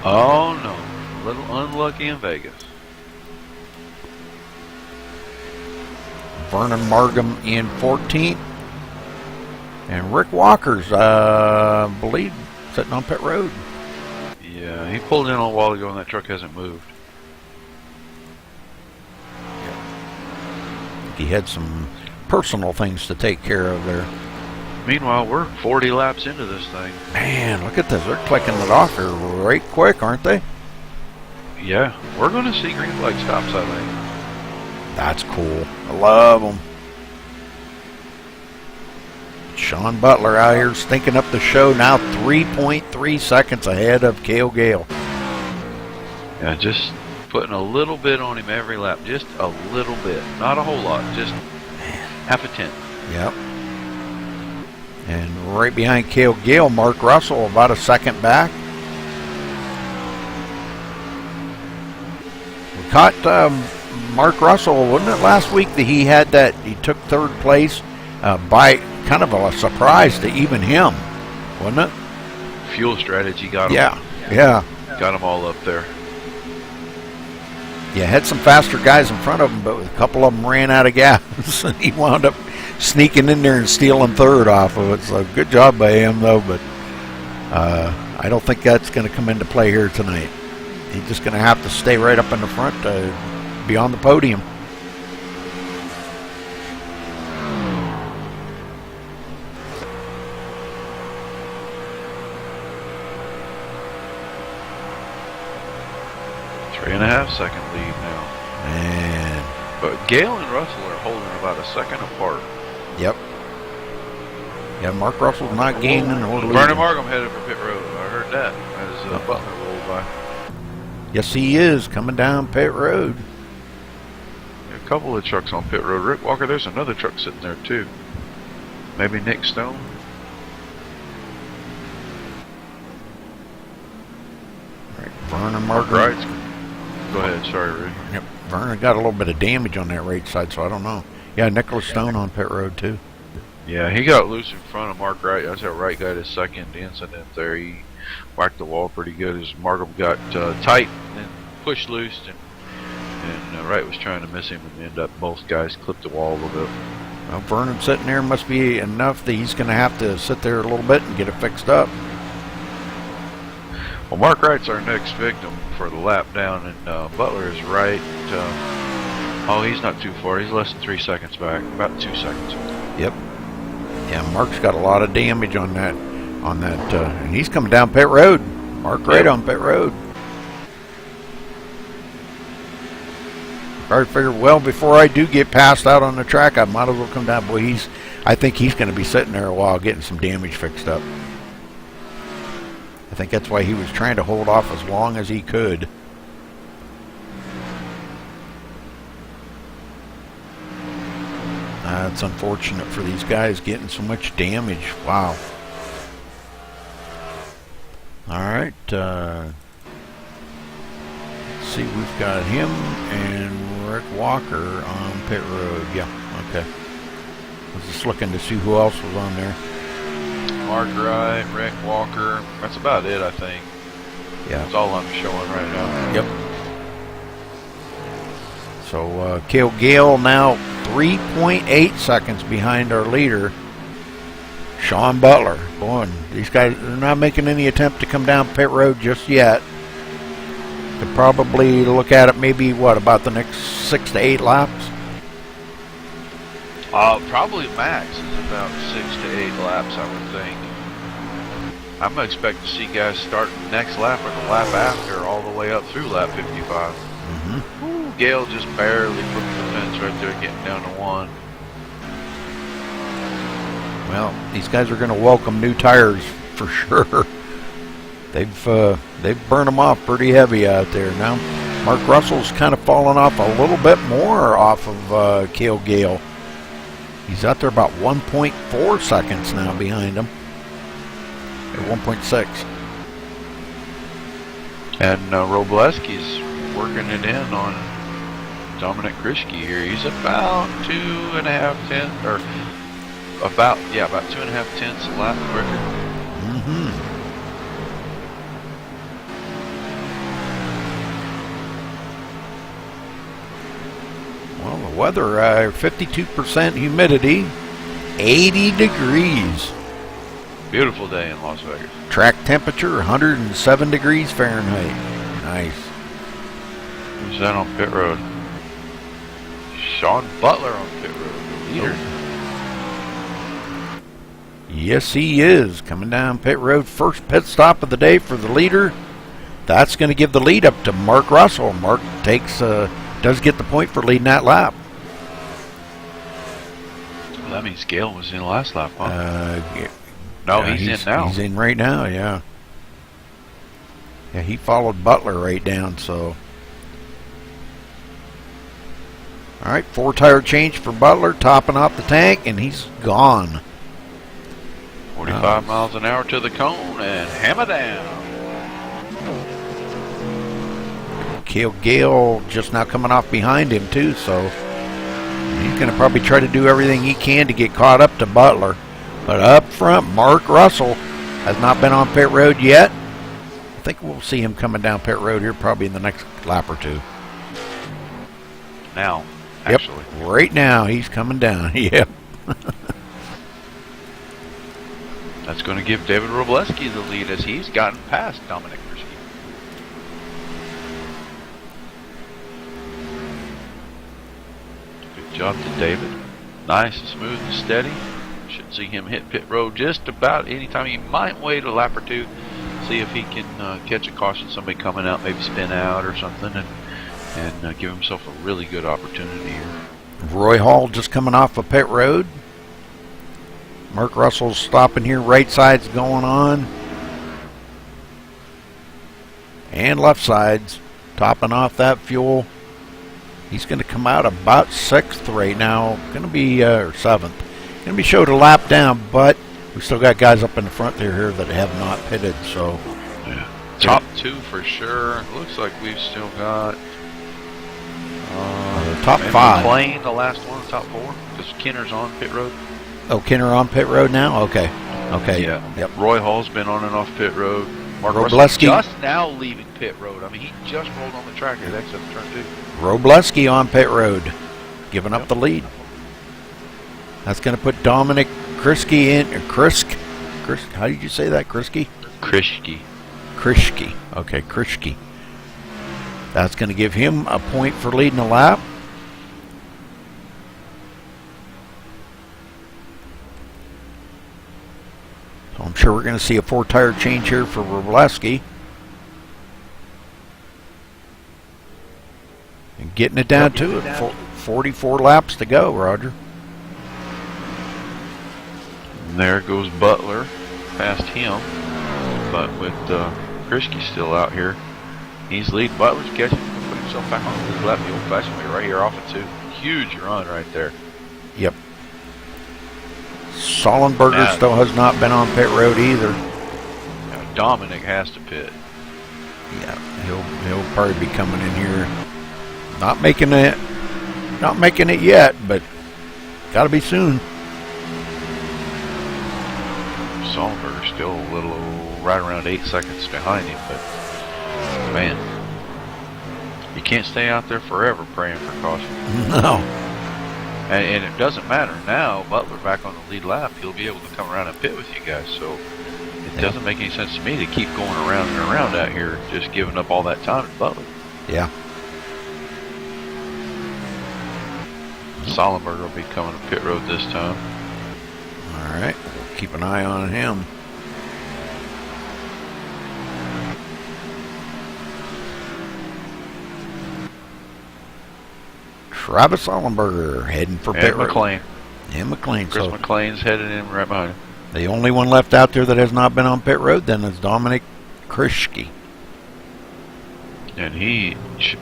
Speaker 3: Oh no, a little unlucky in Vegas.
Speaker 1: Vernon Markham in 14th. And Rick Walker's, I believe, sitting on pit road.
Speaker 3: Yeah, he pulled in a while ago and that truck hasn't moved.
Speaker 1: He had some personal things to take care of there.
Speaker 3: Meanwhile, we're 40 laps into this thing.
Speaker 1: Man, look at this. They're clicking it off here right quick, aren't they?
Speaker 3: Yeah, we're going to see green flag stops, I think.
Speaker 1: That's cool. I love them. Sean Butler out here stinking up the show now, 3.3 seconds ahead of Cale Gale.
Speaker 3: Yeah, just putting a little bit on him every lap. Just a little bit. Not a whole lot. Just half a tenth.
Speaker 1: Yep. And right behind Cale Gale, Mark Russell, about a second back. We caught Mark Russell, wasn't it last week that he took third place by kind of a surprise to even him, wasn't it?
Speaker 3: Fuel strategy got him.
Speaker 1: Yeah.
Speaker 3: Got them all up there.
Speaker 1: Yeah, had some faster guys in front of him, but a couple of them ran out of gas. And he wound up sneaking in there and stealing third off of it. So good job by him, though. But I don't think that's going to come into play here tonight. He's just going to have to stay right up in the front to be on the podium.
Speaker 3: Three and a half second lead now.
Speaker 1: Man.
Speaker 3: But Gale and Russell are holding about a second apart.
Speaker 1: Yep. Yeah, Mark Russell's not gaining or losing.
Speaker 3: Vernon Markham headed for pit road. I heard that as Butler rolled by.
Speaker 1: Yes, he is coming down pit road.
Speaker 3: A couple of trucks on pit road. Rick Walker, there's another truck sitting there too. Maybe Nick Stone.
Speaker 1: Right, Vernon Markham.
Speaker 3: Right. Go ahead, sorry, Rick.
Speaker 1: Yep, Vernon got a little bit of damage on that right side, so I don't know. Yeah, Nicholas Stone on pit road too.
Speaker 3: Yeah, he got loose in front of Mark Wright. That's that Wright got his second incident there. He whacked the wall pretty good as Markham got tight and then pushed loose, and Wright was trying to miss him, and ended up both guys clipped the wall a little bit.
Speaker 1: Well, Vernon sitting there must be enough that he's going to have to sit there a little bit and get it fixed up.
Speaker 3: Well, Mark Wright's our next victim for the lap down, and Butler is right. Oh, he's not too far. He's less than 3 seconds back, about 2 seconds.
Speaker 1: Yep. Yeah, Mark's got a lot of damage on that, and he's coming down pit road. Mark Wright on pit road. I figured, well, before I do get passed out on the track, I might as well come down. Boy, I think he's going to be sitting there a while getting some damage fixed up. I think that's why he was trying to hold off as long as he could. It's unfortunate for these guys getting so much damage. Wow. Alright, let's see, we've got him and Rick Walker on pit road. Yeah, okay. I was just looking to see who else was on there.
Speaker 3: Mark Wright, Rick Walker. That's about it, I think.
Speaker 1: Yeah.
Speaker 3: That's all I'm showing right now.
Speaker 1: Yep. So, Cale Gale now 3.8 seconds behind our leader, Sean Butler. Boy, these guys are not making any attempt to come down pit road just yet. Could probably look at it maybe, what, about the next 6 to 8 laps?
Speaker 3: Probably max is about 6 to 8 laps, I would think. I'm going to expect to see guys start the next lap or the lap after all the way up through lap 55.
Speaker 1: Mm-hmm.
Speaker 3: Ooh, Gale just barely put the fence right there, getting down to 1.
Speaker 1: Well, these guys are going to welcome new tires for sure. They've burned them off pretty heavy out there now. Mark Russell's kind of fallen off a little bit more off of Cale Gale. He's out there about 1.4 seconds now behind him. Or 1.6.
Speaker 3: And Robleski's working it in on Dominic Krischke here. He's about 2.5 tenths, or about 2.5 tenths a lap quicker.
Speaker 1: Mm-hmm. Well, the weather, 52% humidity, 80 degrees.
Speaker 3: Beautiful day in Las Vegas.
Speaker 1: Track temperature, 107 degrees Fahrenheit. Nice.
Speaker 3: Who's that on pit road? Sean Butler on pit road, the leader.
Speaker 1: Yes, he is. Coming down pit road. First pit stop of the day for the leader. That's going to give the lead up to Mark Russell. Mark does get the point for leading that lap.
Speaker 3: Well, that means Gale was in the last lap, huh?
Speaker 1: Yeah.
Speaker 3: No,
Speaker 1: Yeah,
Speaker 3: he's in now.
Speaker 1: He's in right now, yeah. Yeah, he followed Butler right down, so. All right, 4-tire change for Butler, topping off the tank, and he's gone.
Speaker 3: 45 miles an hour to the cone, and hammer down.
Speaker 1: Cale Gale just now coming off behind him, too, so he's going to probably try to do everything he can to get caught up to Butler. But up front, Mark Russell has not been on pit road yet. I think we'll see him coming down pit road here probably in the next lap or two.
Speaker 3: Now, actually.
Speaker 1: Yep, right now he's coming down. Yep.
Speaker 3: That's going to give David Robleski the lead as he's gotten past Dominic Krischke. Good job to David. Nice, smooth, and steady. Should see him hit pit road just about any time. He might wait a lap or two, see if he can catch a caution, somebody coming out, maybe spin out or something, and give himself a really good opportunity here.
Speaker 1: Roy Hall just coming off of pit road. Mark Russell's stopping here. Right side's going on. And left side's topping off that fuel. He's going to come out about 6th right now. Going to be, or 7th. Going to be showed a lap down, but we still got guys up in the front there here that have not pitted, so.
Speaker 3: Yeah. Top 2 for sure. Looks like we've still got
Speaker 1: top 5.
Speaker 3: McLean, the last one, top 4, because Kenner's on pit road.
Speaker 1: Oh, Kenner on pit road now? Okay. Okay.
Speaker 3: Yeah.
Speaker 1: Yep.
Speaker 3: Roy Hall's been on and off pit road. Mark Russell
Speaker 1: Robleski
Speaker 3: just now leaving pit road. I mean, he just rolled on the track at exit turn 2.
Speaker 1: Robleski on pit road, giving up the lead. That's going to put Dominic Krischke in. Krisk. How did you say that? Krischke?
Speaker 3: Krischke.
Speaker 1: Krischke. Okay, Krischke. That's going to give him a point for leading a lap. So I'm sure we're going to see a 4-tire change here for Robleski. And getting it down to it. 44 laps to go, Roger.
Speaker 3: And there goes Butler past him, but with Krischke still out here, he's leading. Butler's catching, put himself back on the lead lap the old-fashioned way right here off it too. Huge run right there.
Speaker 1: Yep. Sollenberger still has not been on pit road either.
Speaker 3: Now Dominic has to pit.
Speaker 1: Yeah, he'll probably be coming in here. Not making it yet, but got to be soon.
Speaker 3: Sollenberger still a little right around 8 seconds behind him, but man, you can't stay out there forever praying for caution.
Speaker 1: No.
Speaker 3: And it doesn't matter now. Butler back on the lead lap, he'll be able to come around and pit with you guys. So it doesn't make any sense to me to keep going around and around out here, just giving up all that time to Butler.
Speaker 1: Yeah.
Speaker 3: Sollenberger will be coming to pit road this time.
Speaker 1: All right, we'll keep an eye on him. Travis Sollenberger heading for pit road.
Speaker 3: McLean.
Speaker 1: And McLean.
Speaker 3: Chris
Speaker 1: So
Speaker 3: McLean's headed in right behind him.
Speaker 1: the only one left out there that has not been on pit road then is Dominic Krischke.
Speaker 3: And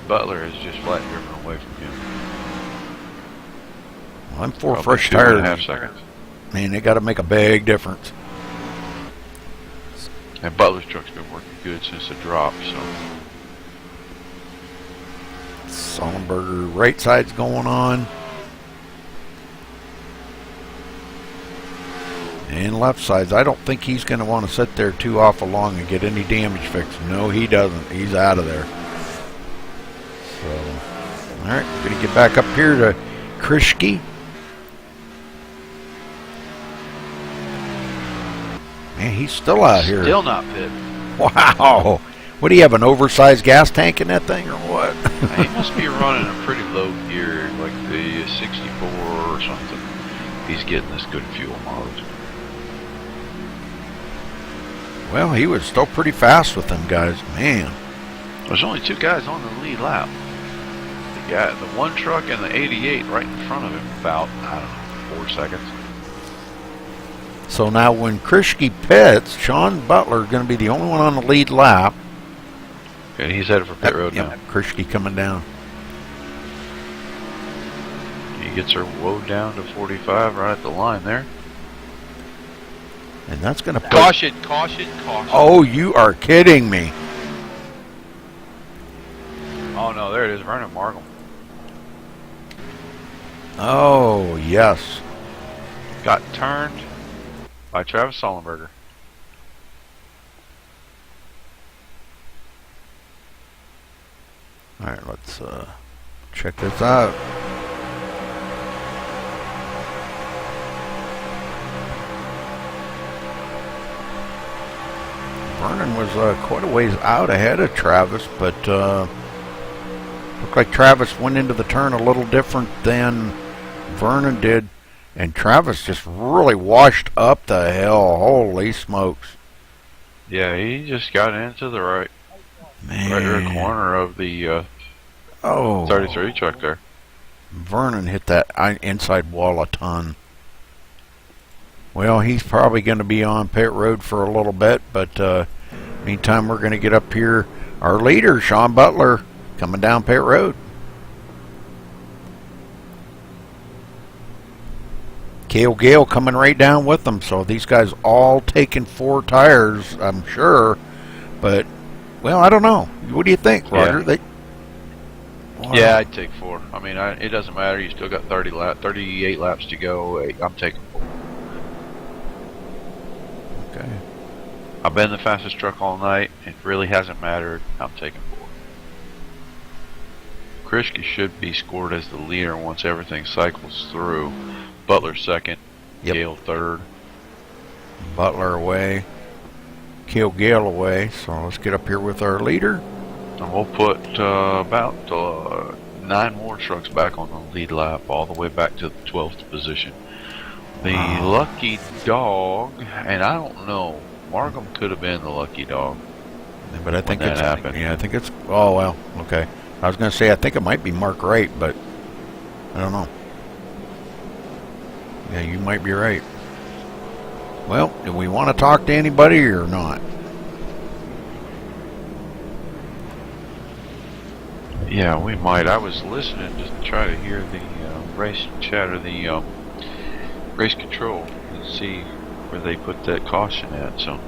Speaker 3: Butler has just flat driven away from him.
Speaker 1: Well, I'm for
Speaker 3: Probably
Speaker 1: fresh
Speaker 3: 2.5
Speaker 1: tires.
Speaker 3: seconds.
Speaker 1: Man, they got to make a big difference.
Speaker 3: And Butler's truck's been working good since the drop, so.
Speaker 1: Sollenberger right side's going on. And left side's, I don't think he's going to want to sit there too awful long and get any damage fixed. No, he doesn't. He's out of there. So, all right, we're going to get back up here to Krischke. Man, he's still out here.
Speaker 3: Still not pit.
Speaker 1: Wow. What do you have, an oversized gas tank in that thing or what?
Speaker 3: He must be running a pretty low gear, like the 64 or something. He's getting this good fuel mileage.
Speaker 1: Well, he was still pretty fast with them guys. Man.
Speaker 3: There's only 2 guys on the lead lap. The one truck and the 88 right in front of him, about, I don't know, 4 seconds.
Speaker 1: So now when Krischke pits, Sean Butler is going to be the only one on the lead lap.
Speaker 3: And he's headed for pit road now.
Speaker 1: Krischke coming down.
Speaker 3: He gets her woed down to 45 right at the line there.
Speaker 1: And that's going to put...
Speaker 3: Caution.
Speaker 1: Oh, you are kidding me.
Speaker 3: Oh, no, there it is. Vernon Markham.
Speaker 1: Oh, yes.
Speaker 3: Got turned by Travis Sollenberger.
Speaker 1: All right, let's check this out. Vernon was quite a ways out ahead of Travis, but looked like Travis went into the turn a little different than Vernon did, and Travis just really washed up the hill. Holy smokes.
Speaker 3: Yeah, he just got into the right rear corner of the 33 truck there.
Speaker 1: Vernon hit that inside wall a ton. Well, he's probably going to be on pit road for a little bit, but meantime, we're going to get up here. Our leader, Sean Butler, coming down pit road. Cale Gale coming right down with them, so these guys all taking 4 tires, I'm sure. But, well, I don't know. What do you think, Roger?
Speaker 3: Yeah, yeah, I'd take 4. I mean, it doesn't matter. You still got 38 laps to go. I'm taking 4.
Speaker 1: Okay.
Speaker 3: I've been the fastest truck all night. It really hasn't mattered. I'm taking 4. Krischke should be scored as the leader once everything cycles through. Butler second, Gale third.
Speaker 1: Butler away. Cale Gale away. So let's get up here with our leader.
Speaker 3: And we'll put about 9 more trucks back on the lead lap, all the way back to the 12th position. The lucky dog, and I don't know, Markham could have been the lucky dog.
Speaker 1: But I think
Speaker 3: that happened.
Speaker 1: Yeah, I think it's. Oh well, okay. I was going to say, I think it might be Mark Wright, but I don't know. Yeah, you might be right. Well, do we want to talk to anybody or not?
Speaker 3: Yeah, we might. I was listening to try to hear the race chat or the race control and see where they put that caution at. So.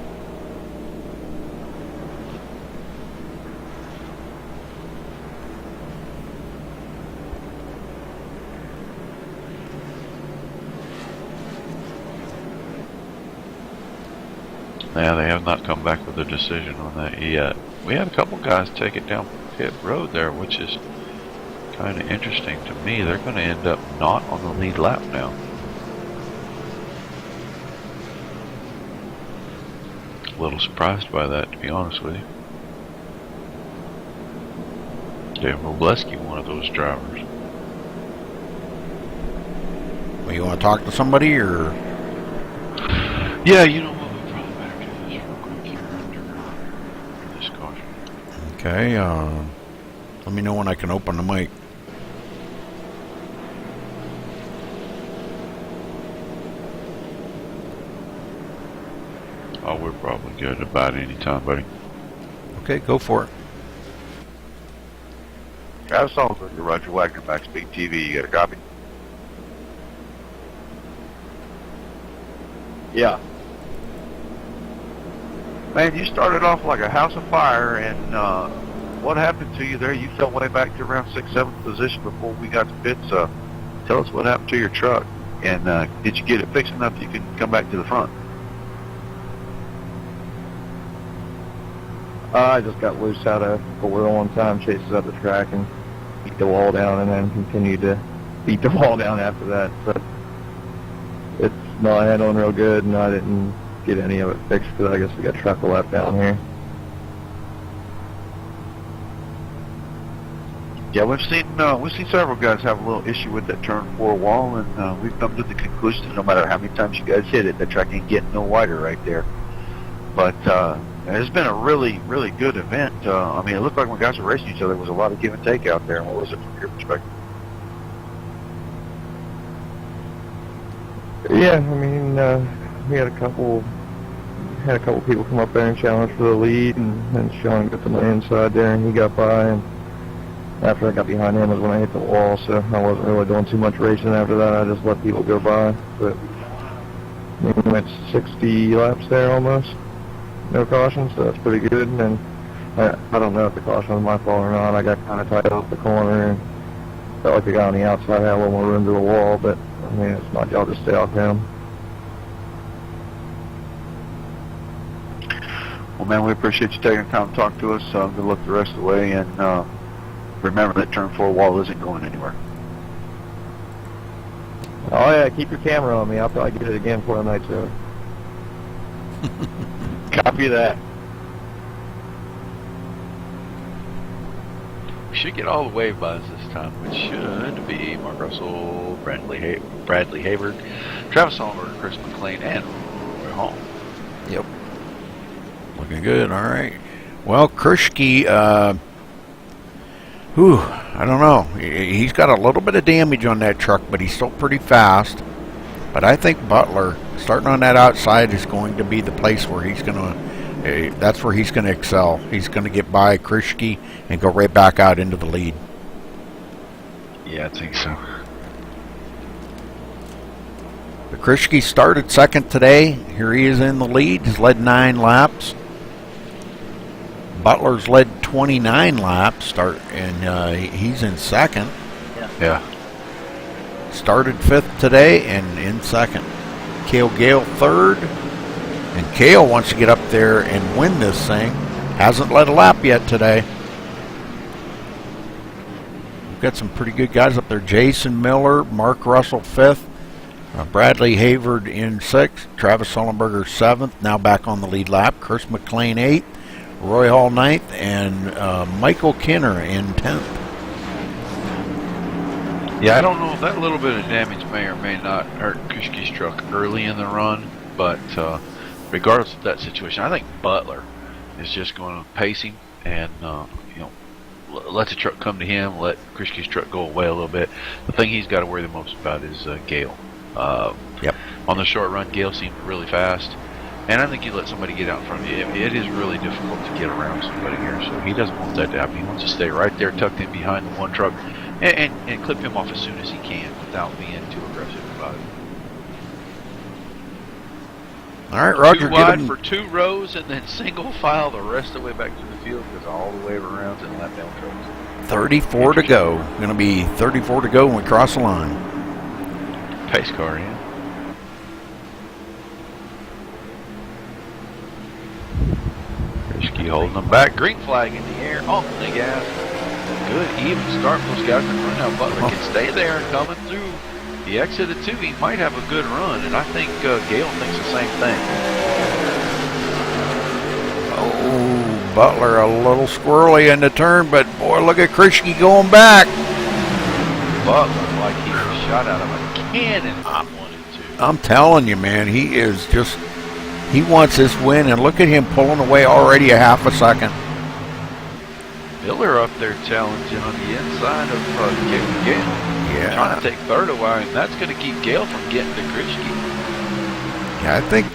Speaker 3: Yeah, they have not come back with a decision on that yet. We had a couple guys take it down pit road there, which is kind of interesting to me. They're going to end up not on the lead lap now. A little surprised by that, to be honest with you. Dave Robleski, one of those drivers.
Speaker 1: Well, you want to talk to somebody or?
Speaker 3: Yeah, you know what? We probably better do this real quick here under this caution.
Speaker 1: Okay, let me know when I can open the mic.
Speaker 3: Oh, we're probably good about any time, buddy.
Speaker 1: Okay, go for it.
Speaker 7: Travis Oliver, Roger Wagner, MaxSpeedTV. You got a copy?
Speaker 8: Yeah.
Speaker 7: Man, you started off like a house of fire, and what happened to you there? You fell way back to around 6th, 7th position before we got to pits. Tell us what happened to your truck, and did you get it fixed enough you could come back to the front?
Speaker 8: I just got loose out of the wheel one time, chases up the track and beat the wall down, and then continued to beat the wall down after that. But it's not handling real good, and I didn't get any of it fixed because I guess we got truck lap down here.
Speaker 7: Yeah, we've seen several guys have a little issue with that turn 4 wall, and we've come to the conclusion that no matter how many times you guys hit it, the track ain't getting no wider right there. But it's been a really, really good event. I mean, it looked like when guys were racing each other, there was a lot of give and take out there. What was it from your perspective?
Speaker 8: Yeah, I mean, we had a couple people come up there and challenge for the lead, and Sean got to my inside there, and he got by, and after I got behind him was when I hit the wall, so I wasn't really doing too much racing after that. I just let people go by, but we went 60 laps there almost. No caution, so that's pretty good. And then I don't know if the caution was my fault or not. I got kind of tight off the corner and felt like the guy on the outside had a little more room to the wall, but I mean, it's my job to stay off him.
Speaker 7: Well, man, we appreciate you taking the time to talk to us. Good luck the rest of the way, and remember that turn 4 wall isn't going anywhere.
Speaker 8: Oh yeah, keep your camera on me. I'll probably get it again before the night's over.
Speaker 7: Copy that.
Speaker 3: We should get all the wave buys this time, which should be Mark Russell, Bradley Hayward, Travis Oliver, Chris McLean, and Roy Hall.
Speaker 1: Yep. Looking good, all right. Well, Krishke, I don't know. He's got a little bit of damage on that truck, but he's still pretty fast. But I think Butler, starting on that outside, is going to be the place where he's going to, that's where he's going to excel. He's going to get by Krishke and go right back out into the lead.
Speaker 3: Yeah, I think so.
Speaker 1: But Krishke started second today. Here he is in the lead. He's led 9 laps. Butler's led 29 laps, and he's in second.
Speaker 3: Yeah.
Speaker 1: Started 5th today and in second. Cale Gale 3rd. And Cale wants to get up there and win this thing. Hasn't led a lap yet today. We've got some pretty good guys up there. Jason Miller, Mark Russell 5th. Bradley Hayward in 6th. Travis Sullenberger 7th. Now back on the lead lap. Chris McLean 8th. Roy Hall 9th. And Michael Kinner in 10th.
Speaker 3: Yeah, I don't know if that little bit of damage may or may not hurt Krishke's truck early in the run, but regardless of that situation, I think Butler is just going to pace him and let the truck come to him, let Krischke's truck go away a little bit. The thing he's got to worry the most about is Gale.
Speaker 1: Yep.
Speaker 3: On the short run, Gale seemed really fast. And I think you let somebody get out in front of you. It is really difficult to get around somebody here, so he doesn't want that to happen. He wants to stay right there, tucked in behind the one truck, and clip him off as soon as he can without being too aggressive about it.
Speaker 1: All right, Roger.
Speaker 3: Too wide for 2 rows, and then single file the rest of the way back to the field, because all the way around and lap down trucks.
Speaker 1: 34 to go. Going to be 34 to go when we cross the line.
Speaker 3: Pace car in. Krischke holding them back. Green flag in the air. On the gas. Good even start for those guys in front. Now Butler can stay there and coming through the exit of 2. He might have a good run, and I think Gale thinks the same thing.
Speaker 1: Oh, Butler a little squirrely in the turn, but boy, look at Krischke going back.
Speaker 3: Butler like he was shot out of a cannon. I wanted to.
Speaker 1: I'm telling you, man, he is just, he wants this win, and look at him pulling away already a half a second.
Speaker 3: Miller up there challenging on the inside of Gale.
Speaker 1: Yeah.
Speaker 3: Trying to take third away, and that's going to keep Gale from getting to Krischke.
Speaker 1: Yeah, I think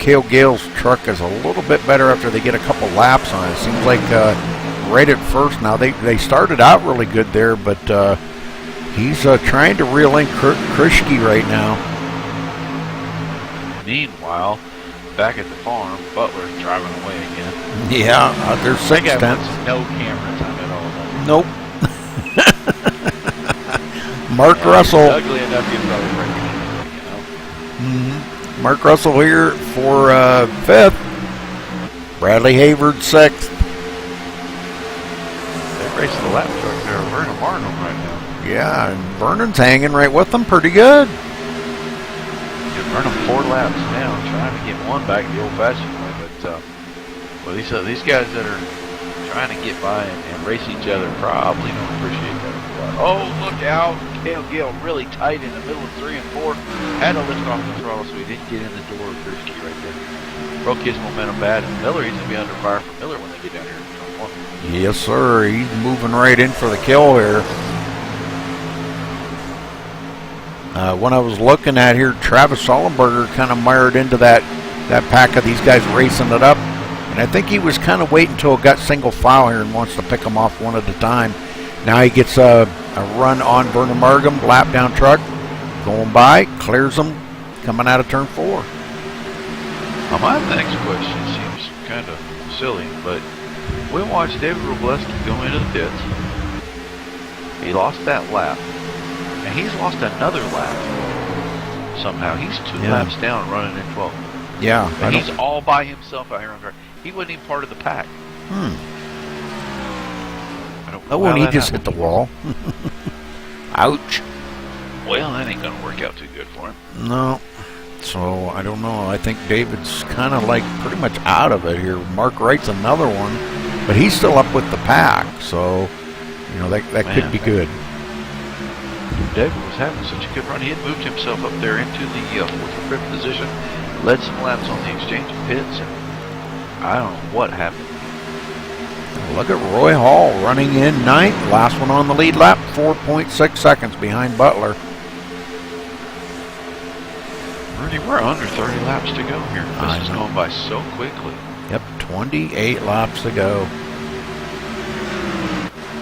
Speaker 1: Cale Gale's truck is a little bit better after they get a couple laps on it. Seems like right at first now, they started out really good there, but he's trying to reel in Krischke right now.
Speaker 3: Meanwhile, back at the farm, Butler's driving away again.
Speaker 1: Yeah, there's 6 tenths.
Speaker 3: No camera time at all.
Speaker 1: Nope. Mark Russell.
Speaker 3: Ugly enough, you probably break it, you know.
Speaker 1: Mm-hmm. Mark Russell here for 5th. Bradley Hayward 6th.
Speaker 3: They're racing the lap truck there. Vernon Barnum right now.
Speaker 1: Yeah, and Vernon's hanging right with them pretty good.
Speaker 3: Vernon 4 laps down, trying to get one back the old-fashioned way, but well, these guys that are trying to get by and race each other probably don't appreciate that a lot. Oh, look out! Cale Gale really tight in the middle of 3 and 4. Had to lift off the throttle so he didn't get in the door of Krischke right there. Broke his momentum bad, and Miller, he's going to be under fire for Miller when they get down here in turn 1.
Speaker 1: Yes, sir. He's moving right in for the kill here. When I was looking at here, Travis Sollenberger kind of mired into that pack of these guys racing it up. And I think he was kind of waiting until it got single file here and wants to pick them off one at a time. Now he gets a run on Vernon Margam, lap down truck, going by, clears them, coming out of turn 4.
Speaker 3: Now my next question seems kind of silly, but we watched David Robleski go into the pits. He lost that lap. And he's lost another lap somehow. He's 2 laps down running in 12th.
Speaker 1: Yeah.
Speaker 3: And he's all by himself out here on track. He wasn't even part of the pack. I don't know.
Speaker 1: Oh, and he just hit the wall. Ouch.
Speaker 3: Well, that ain't going to work out too good for him.
Speaker 1: No. So, I don't know. I think David's kind of like pretty much out of it here. Mark Wright's another one, but he's still up with the pack. So, you know, that could be good.
Speaker 3: David was having such a good run. He had moved himself up there into the 4th or 5th position, led some laps on the exchange of pits, and I don't know what happened.
Speaker 1: Look at Roy Hall running in 9th. Last one on the lead lap, 4.6 seconds behind Butler.
Speaker 3: Rudy, we're under 30 laps to go here. This is going by so quickly.
Speaker 1: Yep, 28 laps to go.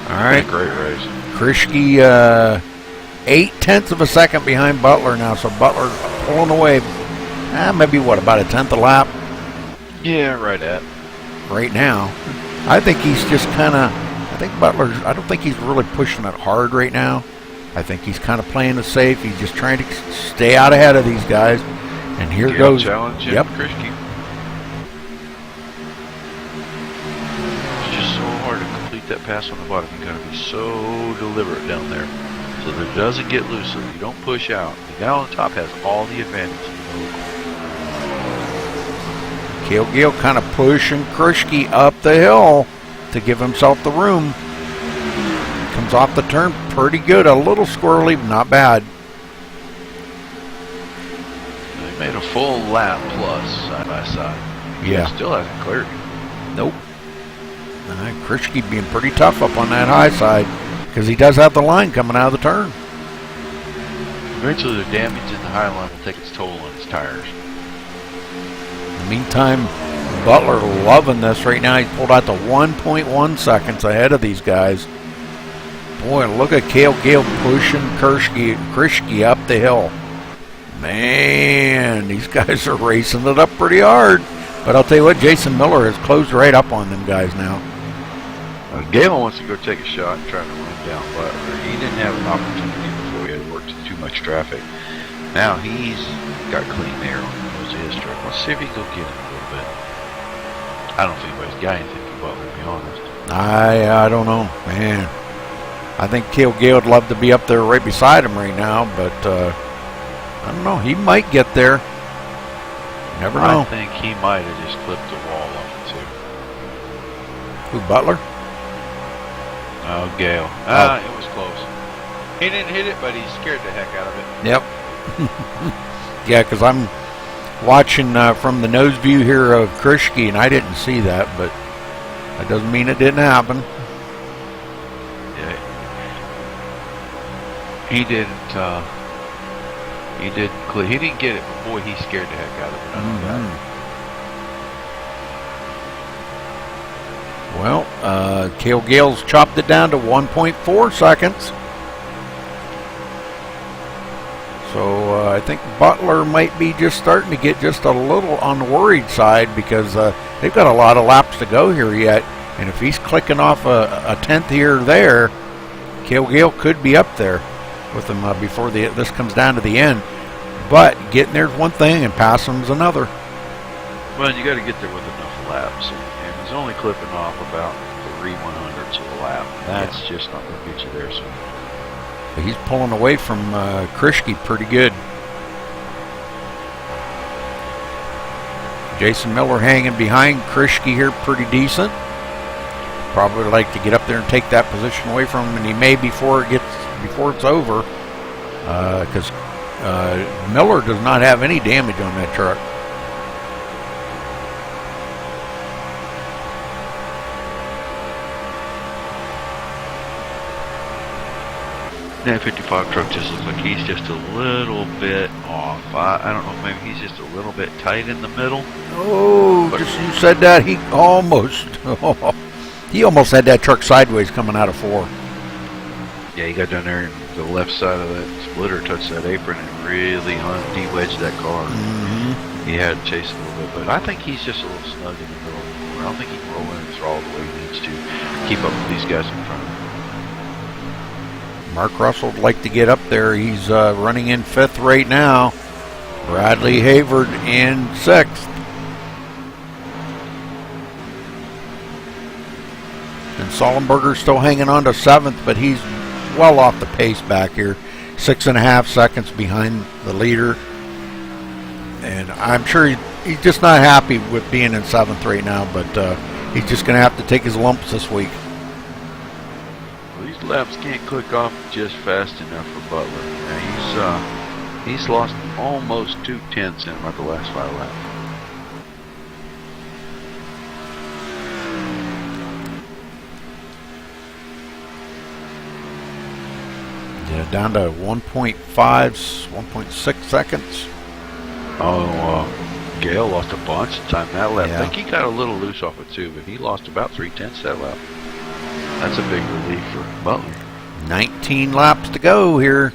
Speaker 1: All right.
Speaker 3: Great race.
Speaker 1: Krischke 0.8 of a second behind Butler now, so Butler pulling away. Maybe what, about a 10th a lap?
Speaker 3: Yeah, right at.
Speaker 1: Right now. I think he's just kind of, I don't think he's really pushing it hard right now. I think he's kind of playing it safe. He's just trying to stay out ahead of these guys. And here goes.
Speaker 3: Challenge Krischke. It's just so hard to complete that pass on the bottom. You got to be so deliberate down there, so that it doesn't get loose, so you don't push out. The guy on the top has all the advantage.
Speaker 1: Cale Gale kind of pushing Krischke up the hill to give himself the room. Comes off the turn pretty good. A little squirrely, but not bad.
Speaker 3: They made a full lap plus side by side.
Speaker 1: Yeah.
Speaker 3: Still hasn't cleared.
Speaker 1: Nope. Krischke being pretty tough up on that high side because he does have the line coming out of the turn.
Speaker 3: Eventually, the damage in the high line will take its toll on his tires.
Speaker 1: In the meantime, Butler loving this right now. He's pulled out to 1.1 seconds ahead of these guys. Boy, look at Cale Gale pushing Krischke up the hill. Man, these guys are racing it up pretty hard. But I'll tell you what, Jason Miller has closed right up on them guys now.
Speaker 3: Gale wants to go take a shot and try to run down Butler. He didn't have an opportunity before. He had worked too much traffic. Now he's got clean air on the nose of his truck. Let's see if he can go get him a little bit. I don't think anybody's got anything for Butler, to be honest.
Speaker 1: I don't know, man. I think Cale Gale would love to be up there right beside him right now, but I don't know. He might get there. Never know.
Speaker 3: I think he might have just clipped the wall off it too.
Speaker 1: Who, Butler?
Speaker 3: Oh, Gale. It was close. He didn't hit it, but he scared the heck out of it.
Speaker 1: Yep. Yeah, because I'm watching from the nose view here of Krischke, and I didn't see that, but that doesn't mean it didn't happen.
Speaker 3: Yeah. He didn't. He didn't get it, but boy, he scared the heck out of it. I know that.
Speaker 1: Well, Cale Gale's chopped it down to 1.4 seconds. So I think Butler might be just starting to get just a little on the worried side because they've got a lot of laps to go here yet. And if he's clicking off a tenth here or there, Cale Gale could be up there with him before this comes down to the end. But getting there's one thing and passing's another.
Speaker 3: Well, you got to get there with enough laps. And he's only clipping off about 3/100ths of a lap. That's just not going to get you there soon.
Speaker 1: He's pulling away from Krischke pretty good. Jason Miller hanging behind Krischke here pretty decent. Probably like to get up there and take that position away from him, and he may before it's over, because Miller does not have any damage on that truck.
Speaker 3: That 55 truck just looks like he's just a little bit off. I don't know, maybe he's just a little bit tight in the middle.
Speaker 1: Oh, just you said that, he almost had that truck sideways coming out of 4.
Speaker 3: Yeah, he got down there and the left side of that splitter touched that apron and really de-wedged that car. He had to chase a little bit, but I think he's just a little snug in the middle. I don't think he can roll in and throttle the way he needs to keep up with these guys in front of him.
Speaker 1: Mark Russell would like to get up there. He's running in 5th right now. Bradley Hayward in 6th. And Sullenberger's still hanging on to 7th, but he's well off the pace back here. 6.5 seconds behind the leader. And I'm sure he's just not happy with being in 7th right now, but he's just going to have to take his lumps this week.
Speaker 3: These laps can't click off just fast enough for Butler. Now he's lost almost 2/10 in about the last 5 laps.
Speaker 1: Yeah, down to 1.6 seconds.
Speaker 3: Oh, Gale lost a bunch of time that lap.
Speaker 1: Yeah.
Speaker 3: I think he got a little loose off it too, but he lost about 3/10 that lap. That's a big relief for Butler.
Speaker 1: 19 laps to go here.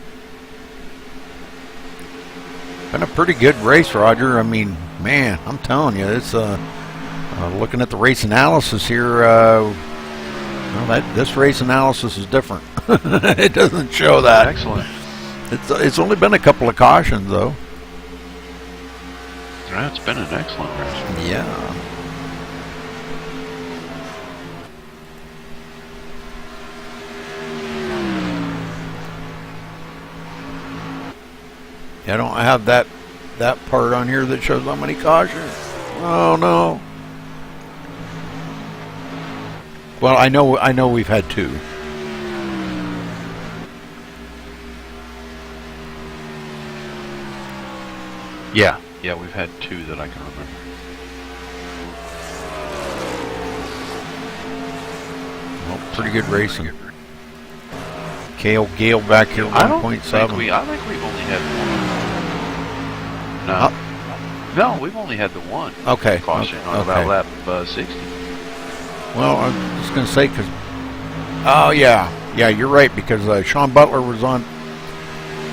Speaker 1: Been a pretty good race, Roger. I mean, man, I'm telling you, it's looking at the race analysis here. This race analysis is different. It doesn't show that.
Speaker 3: Excellent.
Speaker 1: It's only been a couple of cautions though.
Speaker 3: It's been an excellent race.
Speaker 1: Yeah. I don't have that part on here that shows how many cautions. Oh no. Well, I know we've had 2.
Speaker 3: Yeah, we've had 2 that I can remember.
Speaker 1: pretty good racing. Cale Gale back here, 1.7.
Speaker 3: I think we've only had one. No, we've only had the one.
Speaker 1: Okay.
Speaker 3: Caution on
Speaker 1: Okay.
Speaker 3: about lap 60.
Speaker 1: Well, I was just going to say, because... Oh, yeah. Yeah, you're right, because Sean Butler was on...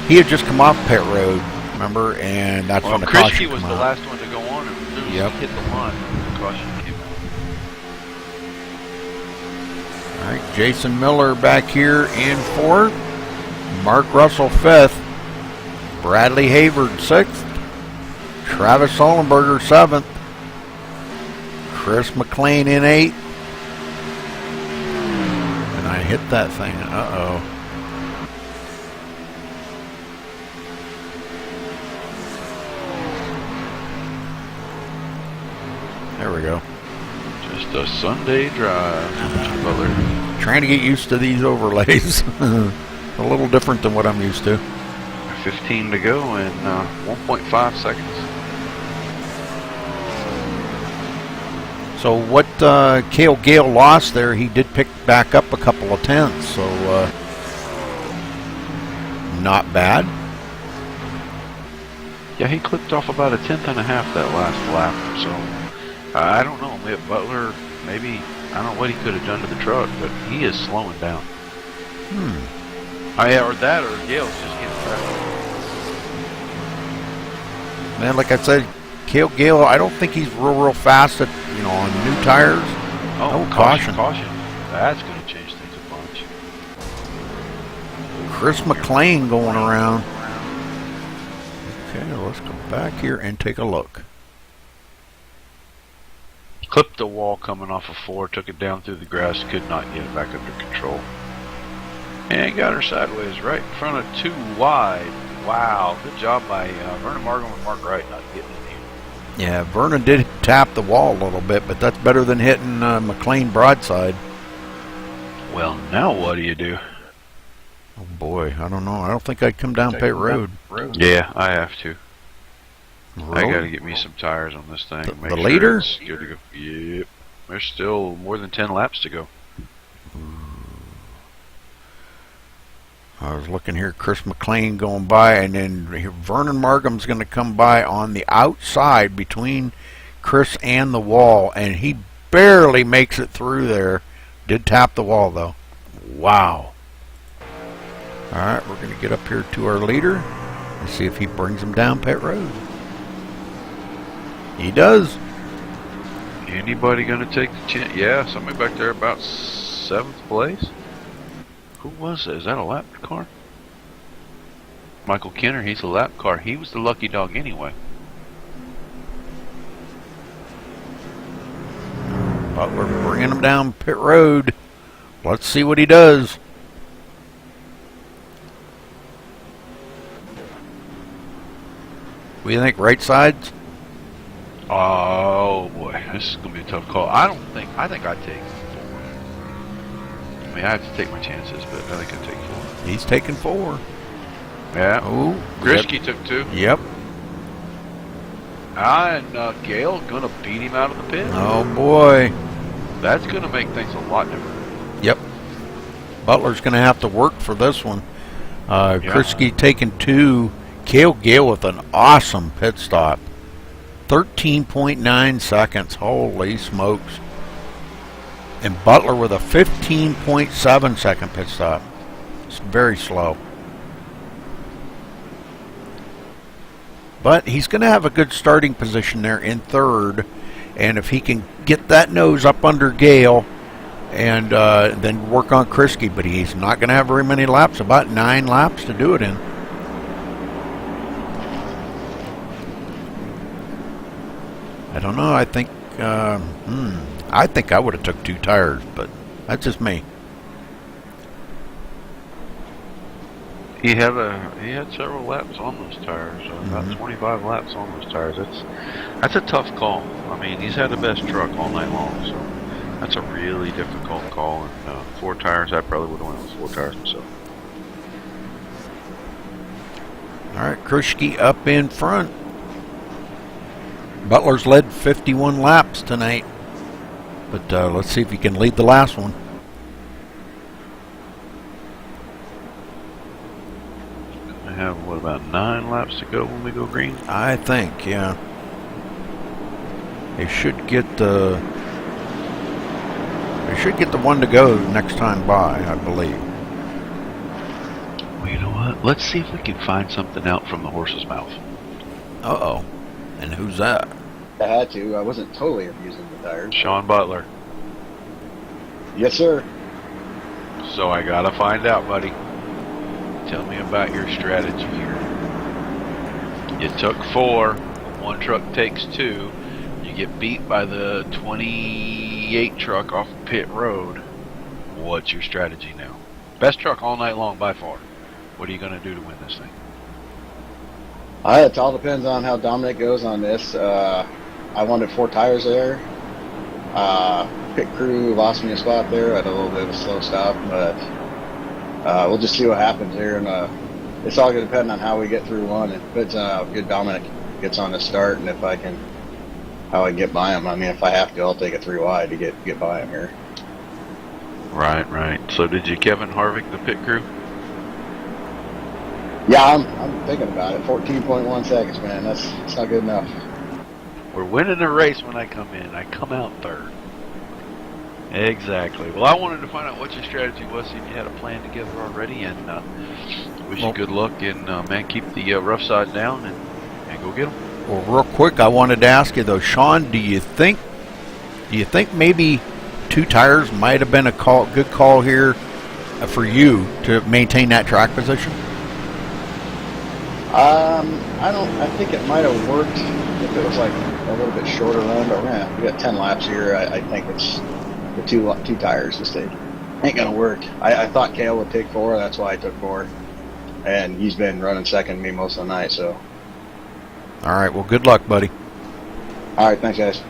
Speaker 1: He had just come off pit road, remember? And that's when the caution
Speaker 3: Christie was
Speaker 1: came
Speaker 3: the
Speaker 1: out.
Speaker 3: last one to go on, and as soon as he hit the line, the caution came out.
Speaker 1: All right, Jason Miller back here in fourth. Mark Russell fifth. Bradley Hayward sixth. Travis Sullenberger seventh. Chris McLean in eighth. And I hit that thing. Uh-oh. There we go.
Speaker 3: Just a Sunday drive. Butler.
Speaker 1: Trying to get used to these overlays. A little different than what I'm used to.
Speaker 3: 15 to go and 1.5 seconds.
Speaker 1: So what Cale Gale lost there, he did pick back up a couple of tenths, so not bad.
Speaker 3: Yeah, he clipped off about a tenth and a half that last lap, so I don't know. Butler, maybe, I don't know what he could have done to the truck, but he is slowing down. Or that, or Gale's just getting faster.
Speaker 1: Man, like I said, Cale Gale, I don't think he's real fast at, on new tires.
Speaker 3: Oh, caution. That's going to change things a bunch.
Speaker 1: Chris McLean going around. Okay, let's go back here and take a look.
Speaker 3: Clipped the wall coming off of 4, took it down through the grass, could not get it back under control. And got her sideways right in front of 2 wide. Wow, good job by Vernon Markham and Mark Wright not getting in here.
Speaker 1: Yeah, Vernon did tap the wall a little bit, but that's better than hitting McLean broadside.
Speaker 3: Well, now what do you do?
Speaker 1: Oh boy, I don't know. I don't think I'd come down pit road.
Speaker 3: Yeah, I have to. I
Speaker 1: Road?
Speaker 3: got to get me some tires on this thing.
Speaker 1: The leader?
Speaker 3: It's good to go. Yep. There's still more than 10 laps to go.
Speaker 1: I was looking here, Chris McLean going by, and then Vernon Markham's going to come by on the outside between Chris and the wall, and he barely makes it through there. Did tap the wall, though. Wow. All right, we're going to get up here to our leader and see if he brings him down pit road. He does.
Speaker 3: Anybody going to take the chance? Yeah, somebody back there about 7th place. Who was that? Is that a lap car? Michael Kenner, he's a lap car. He was the lucky dog anyway.
Speaker 1: But we're bringing him down pit road. Let's see what he does. What do you think? Right sides?
Speaker 3: Oh boy, this is going to be a tough call. I think I'd take 4. I mean, I have to take my chances, but I think I'd take 4.
Speaker 1: He's taking 4.
Speaker 3: Yeah.
Speaker 1: Oh,
Speaker 3: Grisky took 2.
Speaker 1: Yep.
Speaker 3: And Gale going to beat him out of the pit.
Speaker 1: Oh boy.
Speaker 3: That's going to make things a lot different.
Speaker 1: Yep. Butler's going to have to work for this one. Krisky taking 2. Cale Gale with an awesome pit stop. 13.9 seconds. Holy smokes. And Butler with a 15.7 second pit stop. It's very slow. But he's going to have a good starting position there in 3rd. And if he can get that nose up under Gale and then work on Krisky, but he's not going to have very many laps, about 9 laps to do it in. I don't know. I think I would have took 2 tires, but that's just me.
Speaker 3: He had several laps on those tires, about 25 laps on those tires. That's a tough call. I mean, he's had the best truck all night long, so that's a really difficult call. And 4 tires, I probably would have went with 4 tires myself.
Speaker 1: All right, Krisky up in front. Butler's led 51 laps tonight, but let's see if he can lead the last one.
Speaker 3: laps to go when we go green?
Speaker 1: I think, yeah. They should get the one to go next time by, I believe.
Speaker 3: Well, you know what? Let's see if we can find something out from the horse's mouth.
Speaker 1: Uh-oh. And who's that?
Speaker 9: I had to. I wasn't totally abusing the tires.
Speaker 3: Sean Butler.
Speaker 9: Yes, sir.
Speaker 3: So I gotta find out, buddy. Tell me about your strategy here. You took 4, one truck takes 2. You get beat by the 28 truck off pit road. What's your strategy now? Best truck all night long by far. What are you gonna do to win this thing?
Speaker 9: It all depends on how Dominic goes on this. I wanted 4 tires there. Pit crew lost me a spot there. I had a little bit of a slow stop, but we'll just see what happens here. And it's all going to depend on how we get through one. It depends on how good Dominic gets on the start and how I get by him. I mean, if I have to, I'll take a 3 wide to get by him here.
Speaker 3: Right, right. So did you Kevin Harvick the pit crew?
Speaker 9: Yeah, I'm thinking about it. 14.1 seconds, man. That's not good enough.
Speaker 3: We're winning a race when I come in. I come out 3rd. Exactly. Well, I wanted to find out what your strategy was, see if you had a plan together already, and wish you good luck, and man, keep the rough side down and go get them.
Speaker 1: Well, real quick, I wanted to ask you though, Sean, do you think maybe 2 tires might have been a good call here for you to maintain that track position?
Speaker 9: I think it might have worked if it was like a little bit shorter run, but we got 10 laps here. I think it's the two tires just ain't gonna work. I thought Cale would take 4, that's why I took 4, and he's been running second to me most of the night. So,
Speaker 1: all right, well, good luck, buddy.
Speaker 9: All right, thanks, guys.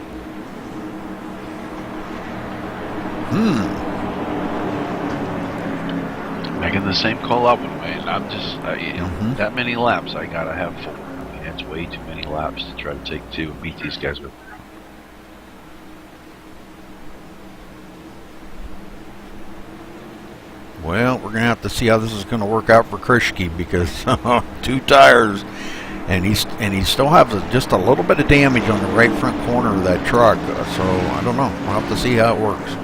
Speaker 3: Making the same call I would have made. I'm just, that many laps, I gotta have 4. I mean, that's way too many laps to try to take 2 and beat these guys with.
Speaker 1: Well, we're gonna have to see how this is gonna work out for Krishke, because 2 tires, and he still has just a little bit of damage on the right front corner of that truck. So I don't know. We'll have to see how it works.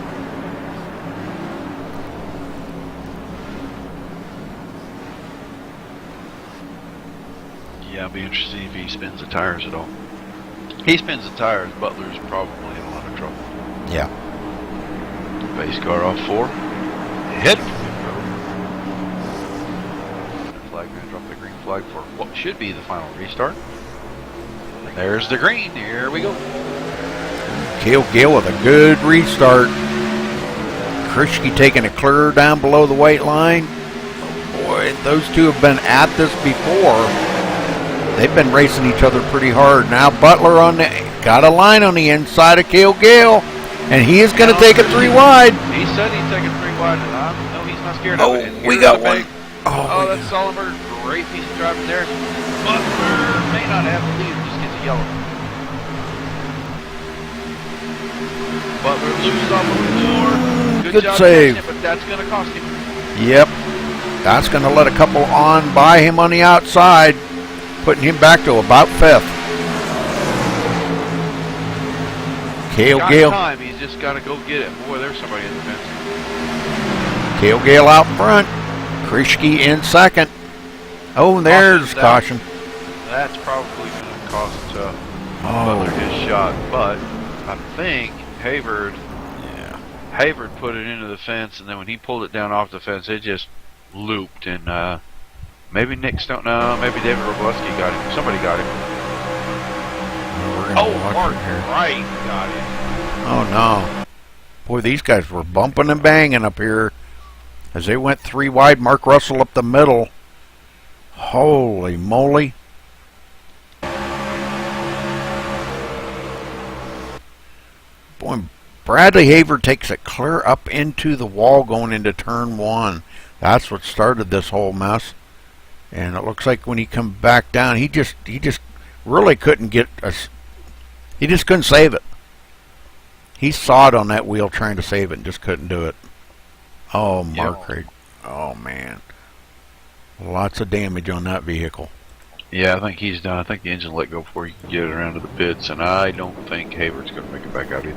Speaker 3: Yeah, it'll be interesting if he spins the tires at all. He spins the tires, Butler's probably in a lot of trouble.
Speaker 1: Yeah.
Speaker 3: Base car off 4. Head for pit road. Flag, gonna drop the green flag for what should be the final restart. There's the green. Here we go.
Speaker 1: Cale Gale with a good restart. Krishke taking it clear down below the white line. Oh boy, those two have been at this before. They've been racing each other pretty hard. Now Butler got a line on the inside of Cale Gale, and he is going to take a 3 wide.
Speaker 3: He said he'd take a 3 wide, and no, he's not scared of it. And
Speaker 1: we got one.
Speaker 3: Oh, that's Sullenberg. Great piece of driving there. Butler may not have the lead, just gets a yellow. Butler loses off the floor. Good job
Speaker 1: save.
Speaker 3: Him, but that's going to cost him.
Speaker 1: Yep. That's going to let a couple on by him on the outside, putting him back to about 5th. Cale Gale.
Speaker 3: Time. He's just got to go get it. Boy, there's somebody in the fence.
Speaker 1: Cale Gale out front. Krishke in 2nd. Oh, there's caution.
Speaker 3: That's probably going to cost Butler his shot, but I think Hayward put it into the fence, and then when he pulled it down off the fence, it just looped, and maybe Nick Stone, no, maybe David Robleski got him. Somebody got him. Mark Wright got him.
Speaker 1: Oh, no. Boy, these guys were bumping and banging up here as they went 3 wide. Mark Russell up the middle. Holy moly. Boy, Bradley Haver takes it clear up into the wall going into turn 1. That's what started this whole mess. And it looks like when he come back down, he just really couldn't get us. He just couldn't save it. He sawed on that wheel trying to save it and just couldn't do it. Oh, Mark Reed. Oh, man. Lots of damage on that vehicle.
Speaker 3: Yeah, I think he's done. I think the engine let go before he could get it around to the pits, and I don't think Hayward's going to make it back out either.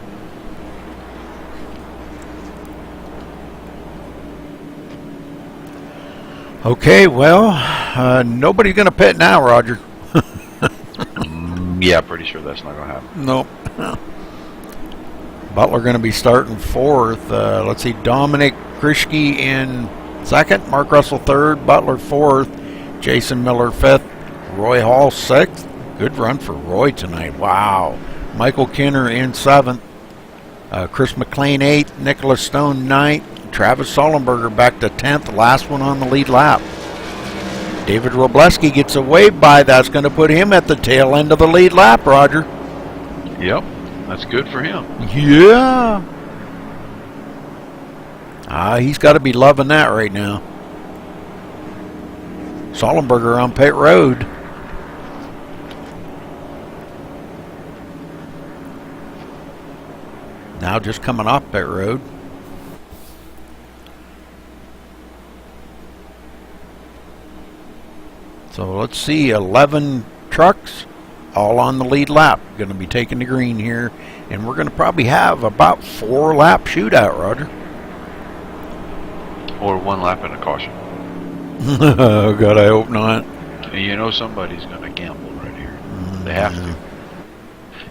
Speaker 1: Okay, well, nobody's going to pit now, Roger.
Speaker 3: Yeah, pretty sure that's not going to happen.
Speaker 1: Nope. Butler going to be starting fourth. Let's see, Dominic Krischke in second, Mark Russell third, Butler fourth, Jason Miller fifth, Roy Hall sixth. Good run for Roy tonight. Wow. Michael Kinner in seventh, Chris McLean eighth, Nicholas Stone ninth, Travis Sullenberger back to 10th, last one on the lead lap. David Robleski gets a wave by. That's going to put him at the tail end of the lead lap, Roger.
Speaker 3: Yep, that's good for him.
Speaker 1: Yeah. He's got to be loving that right now. Sullenberger on pit road. Now just coming off pit road. So let's see, 11 trucks all on the lead lap. Going to be taking the green here, and we're going to probably have about 4-lap shootout, Roger.
Speaker 3: Or 1 lap and a caution.
Speaker 1: Oh, God, I hope not.
Speaker 3: You know somebody's going to gamble right here. They have to.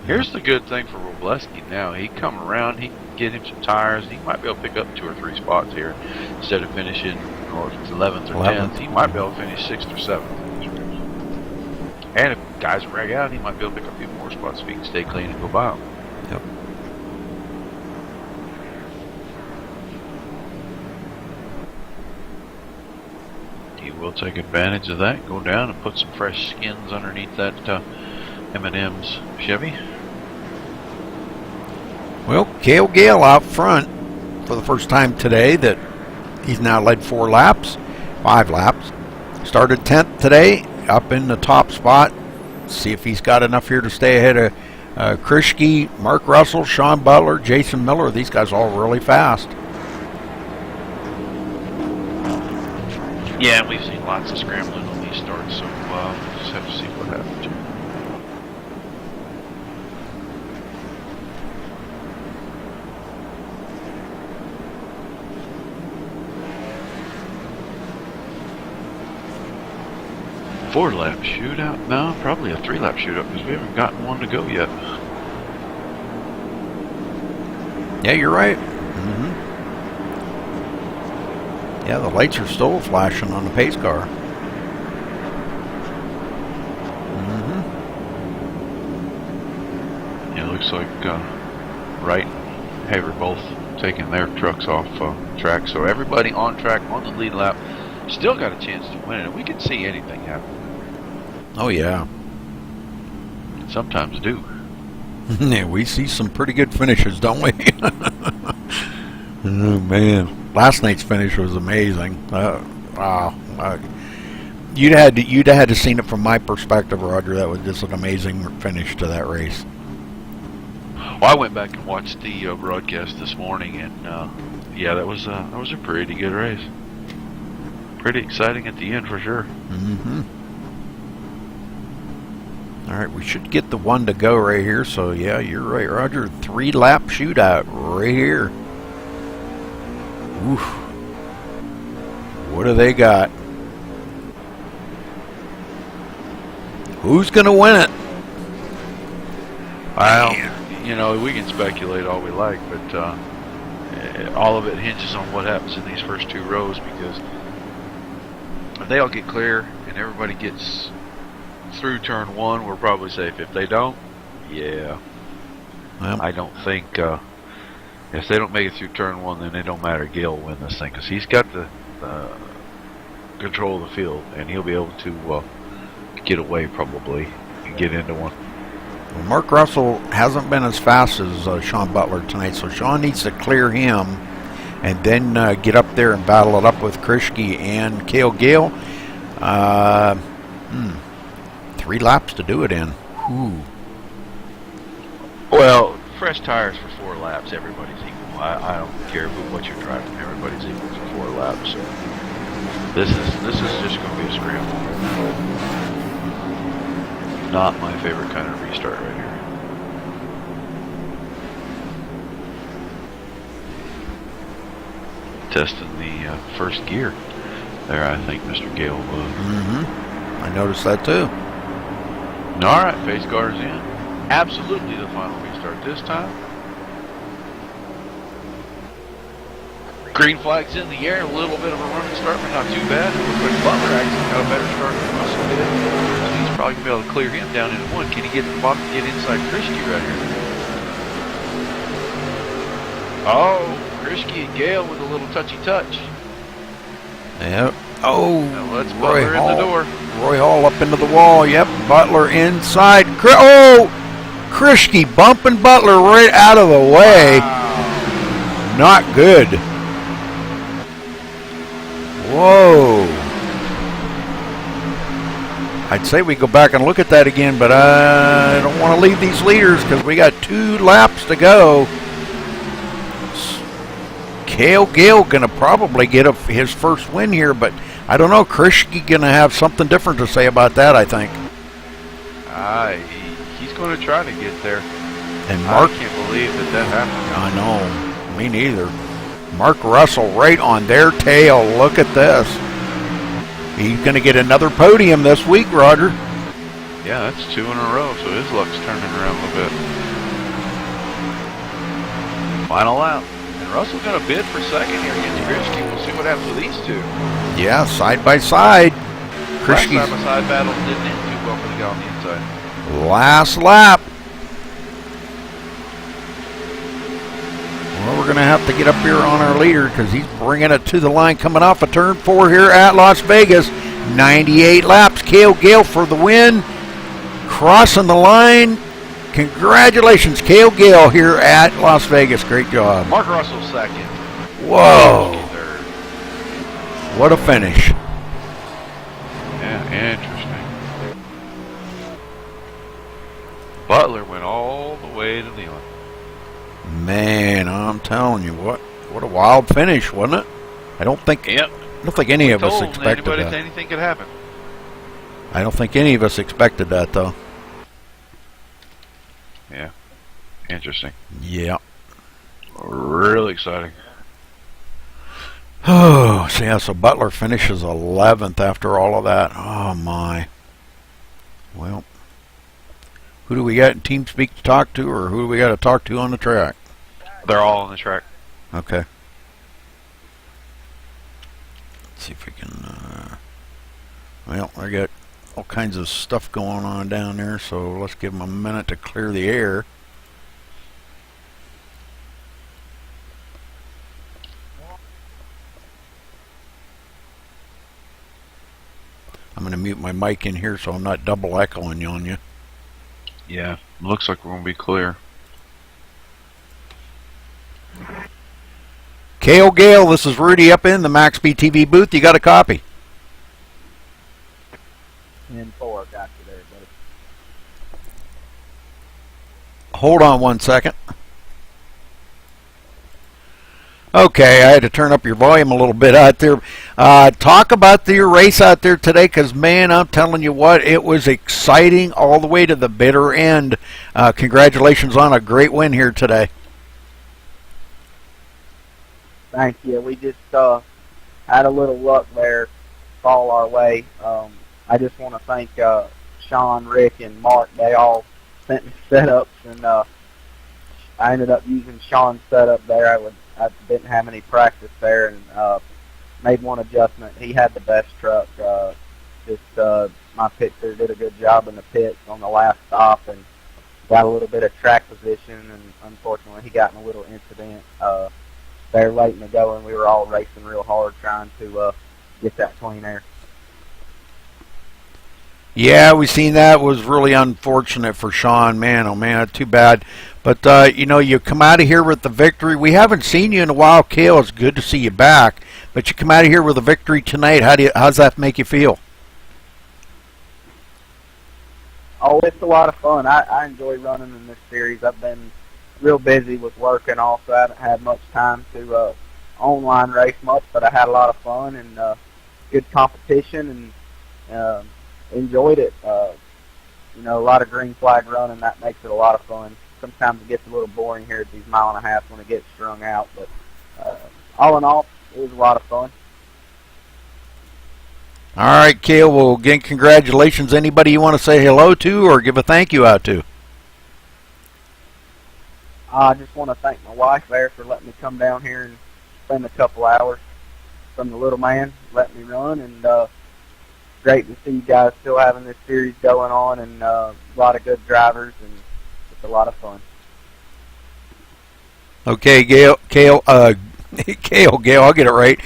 Speaker 3: Here's the good thing for Robleski now. He come around, he can get him some tires. He might be able to pick up 2 or 3 spots here. Instead of finishing, or if it's 11th or 10th, he might be able to finish 6th or 7th. And if guys rag out, he might be able to pick up a few more spots if he can stay clean and go by them.
Speaker 1: Yep.
Speaker 3: He will take advantage of that, go down and put some fresh skins underneath that M&M's Chevy.
Speaker 1: Well, Cale Gale out front for the first time today. That he's now led 4 laps, 5 laps. Started 10th today, up in the top spot. See if he's got enough here to stay ahead of Krischke, Mark Russell, Sean Butler, Jason Miller. These guys all really fast.
Speaker 3: Yeah, we've seen lots of scrambling on these starts, so we'll just have to see what happens here. Four-lap shootout? No, probably a 3-lap shootout because we haven't gotten one to go yet.
Speaker 1: Yeah, you're right. Yeah, the lights are still flashing on the pace car.
Speaker 3: Yeah, it looks like Wright and Haver both taking their trucks off track, so everybody on track on the lead lap still got a chance to win it. We can see anything happen.
Speaker 1: Oh, yeah.
Speaker 3: Sometimes do.
Speaker 1: Yeah, we see some pretty good finishes, don't we? Oh, man. Last night's finish was amazing. Wow. You'd had to seen it from my perspective, Roger. That was just an amazing finish to that race.
Speaker 3: Well, I went back and watched the broadcast this morning, and yeah, that was a pretty good race. Pretty exciting at the end for sure.
Speaker 1: All right, we should get the one to go right here. So yeah, you're right, Roger. 3-lap shootout right here. Oof. What do they got? Who's gonna win it?
Speaker 3: Well, you know, we can speculate all we like, but all of it hinges on what happens in these first 2 rows, because if they all get clear and everybody gets through turn 1, we're probably safe. If they don't, yeah.
Speaker 1: Well,
Speaker 3: I don't think if they don't make it through turn 1, then it don't matter. Gale will win this thing because he's got the control of the field, and he'll be able to get away probably and get into one.
Speaker 1: well, Mark Russell hasn't been as fast as Sean Butler tonight, so Sean needs to clear him and then get up there and battle it up with Krischke and Cale Gale. 3 laps to do it in. Ooh.
Speaker 3: Well, fresh tires for 4 laps, everybody's equal. I don't care what you're driving, everybody's equal for 4 laps. So this is just going to be a scramble. Not my favorite kind of restart right here. Testing the first gear there, I think Mr. Gale was.
Speaker 1: I noticed that too.
Speaker 3: Alright, face guard's in. Absolutely the final restart this time. Green flag's in the air, a little bit of a running start, but not too bad. It looks like Butler actually got a better start than Russell did. So he's probably going to be able to clear him down into one. Can he get to the bottom, get inside Krishke right here? Oh, Krishke and Gale with a little touchy touch.
Speaker 1: Yep. Oh,
Speaker 3: now let's
Speaker 1: Roy
Speaker 3: Butler
Speaker 1: Hall.
Speaker 3: in the door.
Speaker 1: Roy Hall up into the wall. Yep, Butler inside. Oh, Krishke bumping Butler right out of the way.
Speaker 3: Wow.
Speaker 1: Not good. Whoa. I'd say we go back and look at that again, but I don't want to leave these leaders because we got 2 laps to go. Cale Gale going to probably get his first win here, but I don't know. Krishke going to have something different to say about that, I think.
Speaker 3: He's going to try to get there.
Speaker 1: And Mark,
Speaker 3: I can't believe that happened.
Speaker 1: I know. Me neither. Mark Russell right on their tail. Look at this. He's going to get another podium this week, Roger.
Speaker 3: Yeah, that's 2 in a row, so his luck's turning around a little bit. Final lap. And Russell's going to bid for second here against Krishke. We'll see what happens with these two.
Speaker 1: Yeah, side by side.
Speaker 3: Last side-by-side battle didn't end too well for the guy on the inside.
Speaker 1: Last lap. Well, we're going to have to get up here on our leader because he's bringing it to the line coming off of turn 4 here at Las Vegas. 98 laps. Cale Gale for the win. Crossing the line. Congratulations, Cale Gale here at Las Vegas. Great job.
Speaker 3: Mark Russell second.
Speaker 1: Whoa.
Speaker 3: Third.
Speaker 1: What a finish.
Speaker 3: Yeah, interesting. Butler went all the way to the end.
Speaker 1: Man, I'm telling you, what a wild finish, wasn't it? I don't think any of us expected that.
Speaker 3: Anything could happen.
Speaker 1: I don't think any of us expected that, though.
Speaker 3: Yeah, interesting.
Speaker 1: Yeah.
Speaker 3: Really exciting.
Speaker 1: Oh, so yeah, so Butler finishes 11th after all of that. Oh, my. Well, who do we got in TeamSpeak to talk to, or who do we got to talk to on the track?
Speaker 3: They're all on the track.
Speaker 1: Okay. Let's see if we can, well, I got all kinds of stuff going on down there, so let's give them a minute to clear the air. I'm going to mute my mic in here so I'm not double echoing on you.
Speaker 3: Yeah, looks like we're going to be clear.
Speaker 1: Cale Gale, this is Rudy up in the MaxSpeedTV booth. You got a copy?
Speaker 10: 10-4, got you there, buddy.
Speaker 1: Hold on one second. Okay, I had to turn up your volume a little bit out there. Talk about your race out there today, because, man, I'm telling you what, it was exciting all the way to the bitter end. Congratulations on a great win here today.
Speaker 10: Thank you. We just had a little luck there fall our way. I just want to thank Sean, Rick, and Mark. They all sent me setups, and I ended up using Sean's setup there. I didn't have any practice there, and made one adjustment. He had the best truck. My pit crew did a good job in the pits on the last stop, and got a little bit of track position, and unfortunately he got in a little incident there late in the go, and we were all racing real hard trying to get that clean air.
Speaker 1: Yeah, we seen that. It was really unfortunate for Sean. Man, oh man, too bad. But, you know, you come out of here with the victory. We haven't seen you in a while, Cale. It's good to see you back. But you come out of here with a victory tonight. How's that make you feel?
Speaker 10: Oh, it's a lot of fun. I enjoy running in this series. I've been real busy with work, and also I haven't had much time to online race much, but I had a lot of fun and good competition, and enjoyed it. you know, a lot of green flag running. That makes it a lot of fun. Sometimes it gets a little boring here at these 1.5 miles when it gets strung out, but all in all, it was a lot of fun.
Speaker 1: All right, Cale, well, again, congratulations. Anybody you want to say hello to or give a thank you out to?
Speaker 10: I just want to thank my wife there for letting me come down here and spend a couple hours from the little man, letting me run, and great to see you guys still having this series going on, and a lot of good drivers, and it's a lot of fun.
Speaker 1: Okay, Cale, I'll get it right.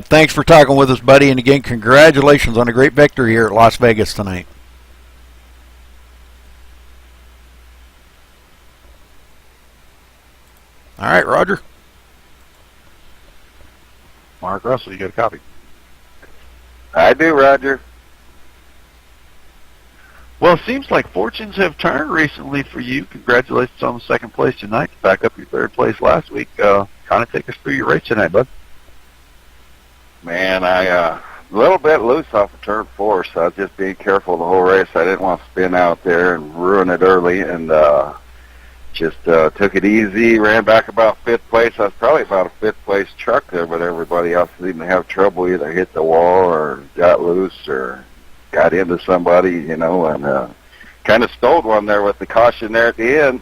Speaker 1: Thanks for talking with us, buddy, and again, congratulations on a great victory here at Las Vegas tonight. All right, Roger.
Speaker 7: Mark Russell, you got a copy?
Speaker 11: I do, Roger.
Speaker 7: Well, it seems like fortunes have turned recently for you. Congratulations on the second place tonight. Back up your third place last week. Kind of take us through your race tonight, bud.
Speaker 11: Man, I a little bit loose off of turn 4, so I was just being careful the whole race. I didn't want to spin out there and ruin it early, and just took it easy, ran back about 5th place. I was probably about a 5th place truck there, but everybody else seemed to have trouble, either hit the wall or got loose or got into somebody, you know, and kind of stole one there with the caution there at the end.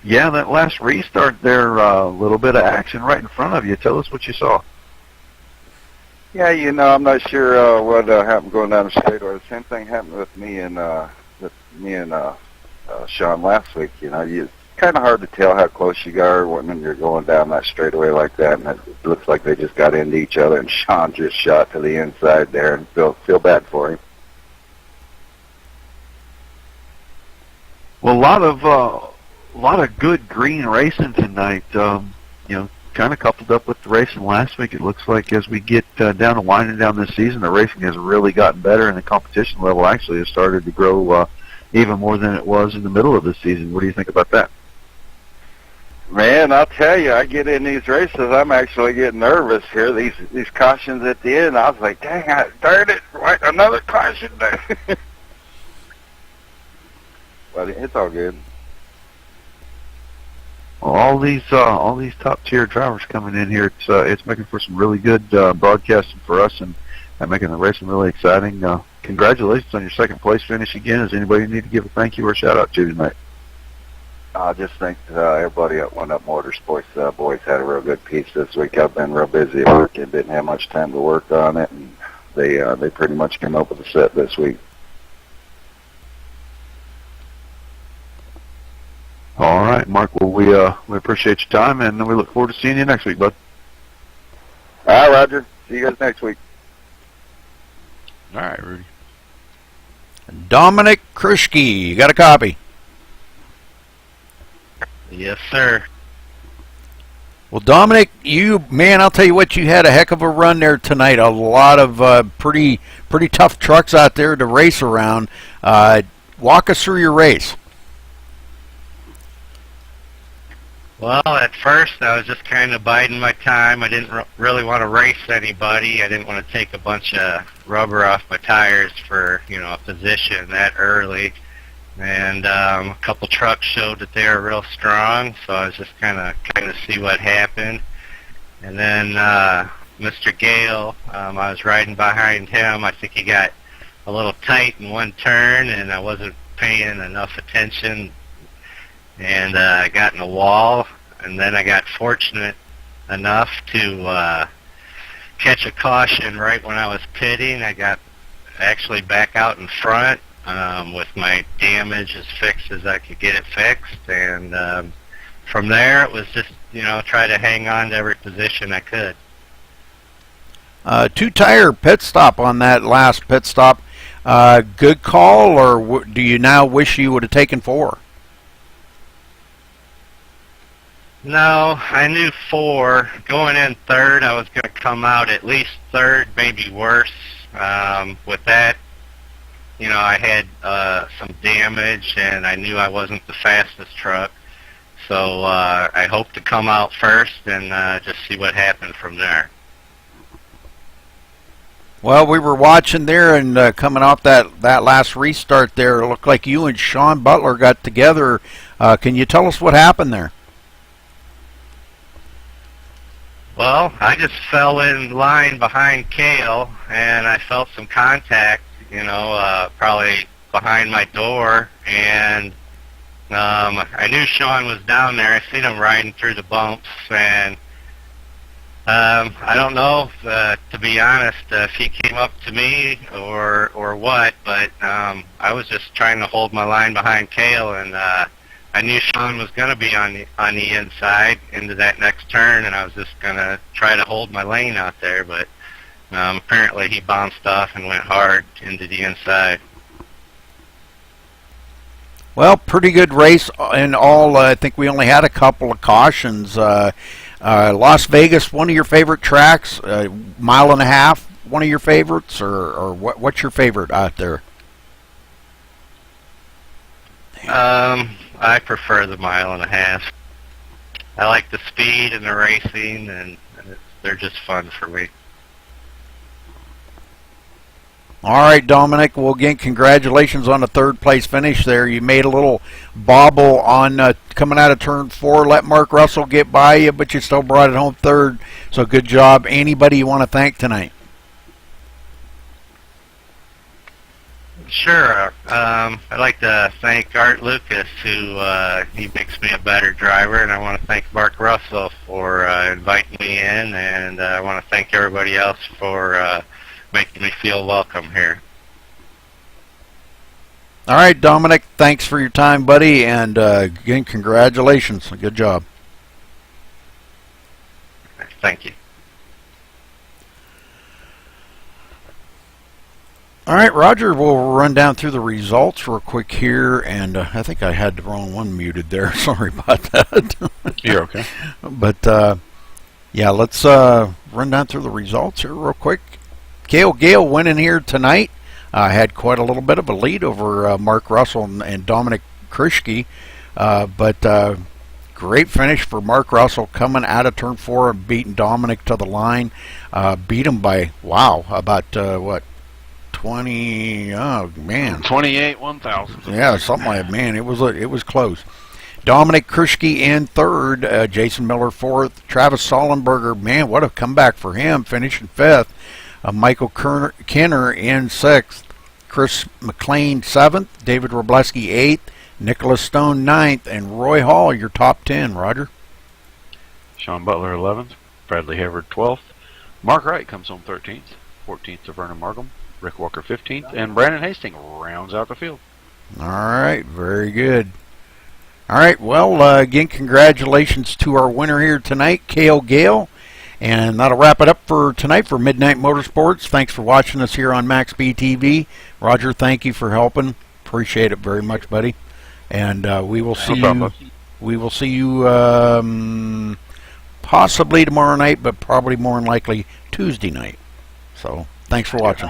Speaker 7: Yeah, that last restart there, a little bit of action right in front of you. Tell us what you saw.
Speaker 11: Yeah, you know, I'm not sure what happened going down the straightaway. The same thing happened with me and Sean last week. You know, it's kind of hard to tell how close you are when you're going down that straightaway like that, and it looks like they just got into each other, and Sean just shot to the inside there, and feel bad for him.
Speaker 7: Well, a lot of good green racing tonight. You know, kind of coupled up with the racing last week. It looks like as we get down to winding down this season, the racing has really gotten better, and the competition level actually has started to grow even more than it was in the middle of the season. What do you think about that?
Speaker 11: Man, I'll tell you, I get in these races, I'm actually getting nervous here. These cautions at the end, I was like, dang, darn it, right, another caution there. But it's all good.
Speaker 7: Well, all these top tier drivers coming in here, it's making for some really good broadcasting for us, and making the racing really exciting. Congratulations on your second place finish again. Is anybody you need to give a thank you or a shout out to tonight?
Speaker 11: I just think everybody at One Up Motorsports boys had a real good piece this week. I've been real busy at work and didn't have much time to work on it, and they pretty much came up with a set this week.
Speaker 7: All right, Mark. Well, we appreciate your time, and we look forward to seeing you next week, bud.
Speaker 11: All right, Roger. See you guys next week.
Speaker 3: All right, Rudy.
Speaker 1: Dominic Krischke, you got a copy?
Speaker 12: Yes, sir.
Speaker 1: Well, Dominic, I'll tell you what, you had a heck of a run there tonight. A lot of pretty tough trucks out there to race around. Walk us through your race.
Speaker 12: Well, at first I was just kind of biding my time. I didn't really want to race anybody. I didn't want to take a bunch of rubber off my tires for, you know, a position that early. And a couple trucks showed that they were real strong, so I was just kind of see what happened. And then Mr. Gale, I was riding behind him. I think he got a little tight in one turn, and I wasn't paying enough attention, and I got in a wall. And then I got fortunate enough to catch a caution right when I was pitting. I got actually back out in front with my damage as fixed as I could get it fixed, and from there it was just, you know, try to hang on to every position I could.
Speaker 1: 2-tire pit stop on that last pit stop. Good call, or do you now wish you would have taken 4?
Speaker 12: No, I knew 4. Going in third, I was going to come out at least third, maybe worse. With that, you know, I had some damage, and I knew I wasn't the fastest truck. So I hoped to come out first and just see what happened from there.
Speaker 1: Well, we were watching there and coming off that last restart there, it looked like you and Sean Butler got together. Can you tell us what happened there?
Speaker 12: Well, I just fell in line behind Cale, and I felt some contact, probably behind my door, and I knew Sean was down there. I seen him riding through the bumps, and I don't know, to be honest, if he came up to me or what, but I was just trying to hold my line behind Cale, and I knew Sean was going to be on the inside into that next turn, and I was just going to try to hold my lane out there, but apparently he bounced off and went hard into the inside.
Speaker 1: Well, pretty good race in all. I think we only had a couple of cautions. Las Vegas, one of your favorite tracks, mile and a half, one of your favorites, or what's your favorite out there?
Speaker 12: I prefer the mile and a half. I like the speed and the racing, and they're just fun for me.
Speaker 1: All right, Dominic. Well, again, congratulations on the third place finish there. You made a little bobble on coming out of turn 4. Let Mark Russell get by you, but you still brought it home third. So good job. Anybody you want to thank tonight?
Speaker 12: Sure. I'd like to thank Art Lucas, who he makes me a better driver, and I want to thank Mark Russell for inviting me in, and I want to thank everybody else for making me feel welcome here.
Speaker 1: All right, Dominic, thanks for your time, buddy, and again, congratulations. Good job.
Speaker 12: Thank you.
Speaker 1: All right, Roger, we'll run down through the results real quick here, and I think I had the wrong one muted there. Sorry about that.
Speaker 3: You're okay.
Speaker 1: But, yeah, let's run down through the results here real quick. Cale Gale winning here tonight. Had quite a little bit of a lead over Mark Russell and Dominic Krischke, but great finish for Mark Russell coming out of turn 4 and beating Dominic to the line. Beat him by, wow, about, what, 20, oh man,
Speaker 3: 28 1,000.
Speaker 1: Yeah, something like that. Man, it was close. Dominic Krischke in third, Jason Miller fourth, Travis Sollenberger, man, what a comeback for him, finishing fifth. Michael Kenner in sixth, Chris McLean seventh, David Robleski eighth, Nicholas Stone ninth, and Roy Hall your top 10. Roger.
Speaker 3: Sean Butler 11th, Bradley Hayward 12th, Mark Wright comes home 13th, 14th to Vernon Markham, Rick Walker 15th, and Brandon Hastings rounds out the field.
Speaker 1: All right, very good. All right, well, again, congratulations to our winner here tonight, Cale Gale. And that'll wrap it up for tonight for Midnight Motorsports. Thanks for watching us here on MaxSpeedTV. Roger, thank you for helping. Appreciate it very much, buddy. And we will see you. We will see you possibly tomorrow night, but probably more than likely Tuesday night. So thanks for watching.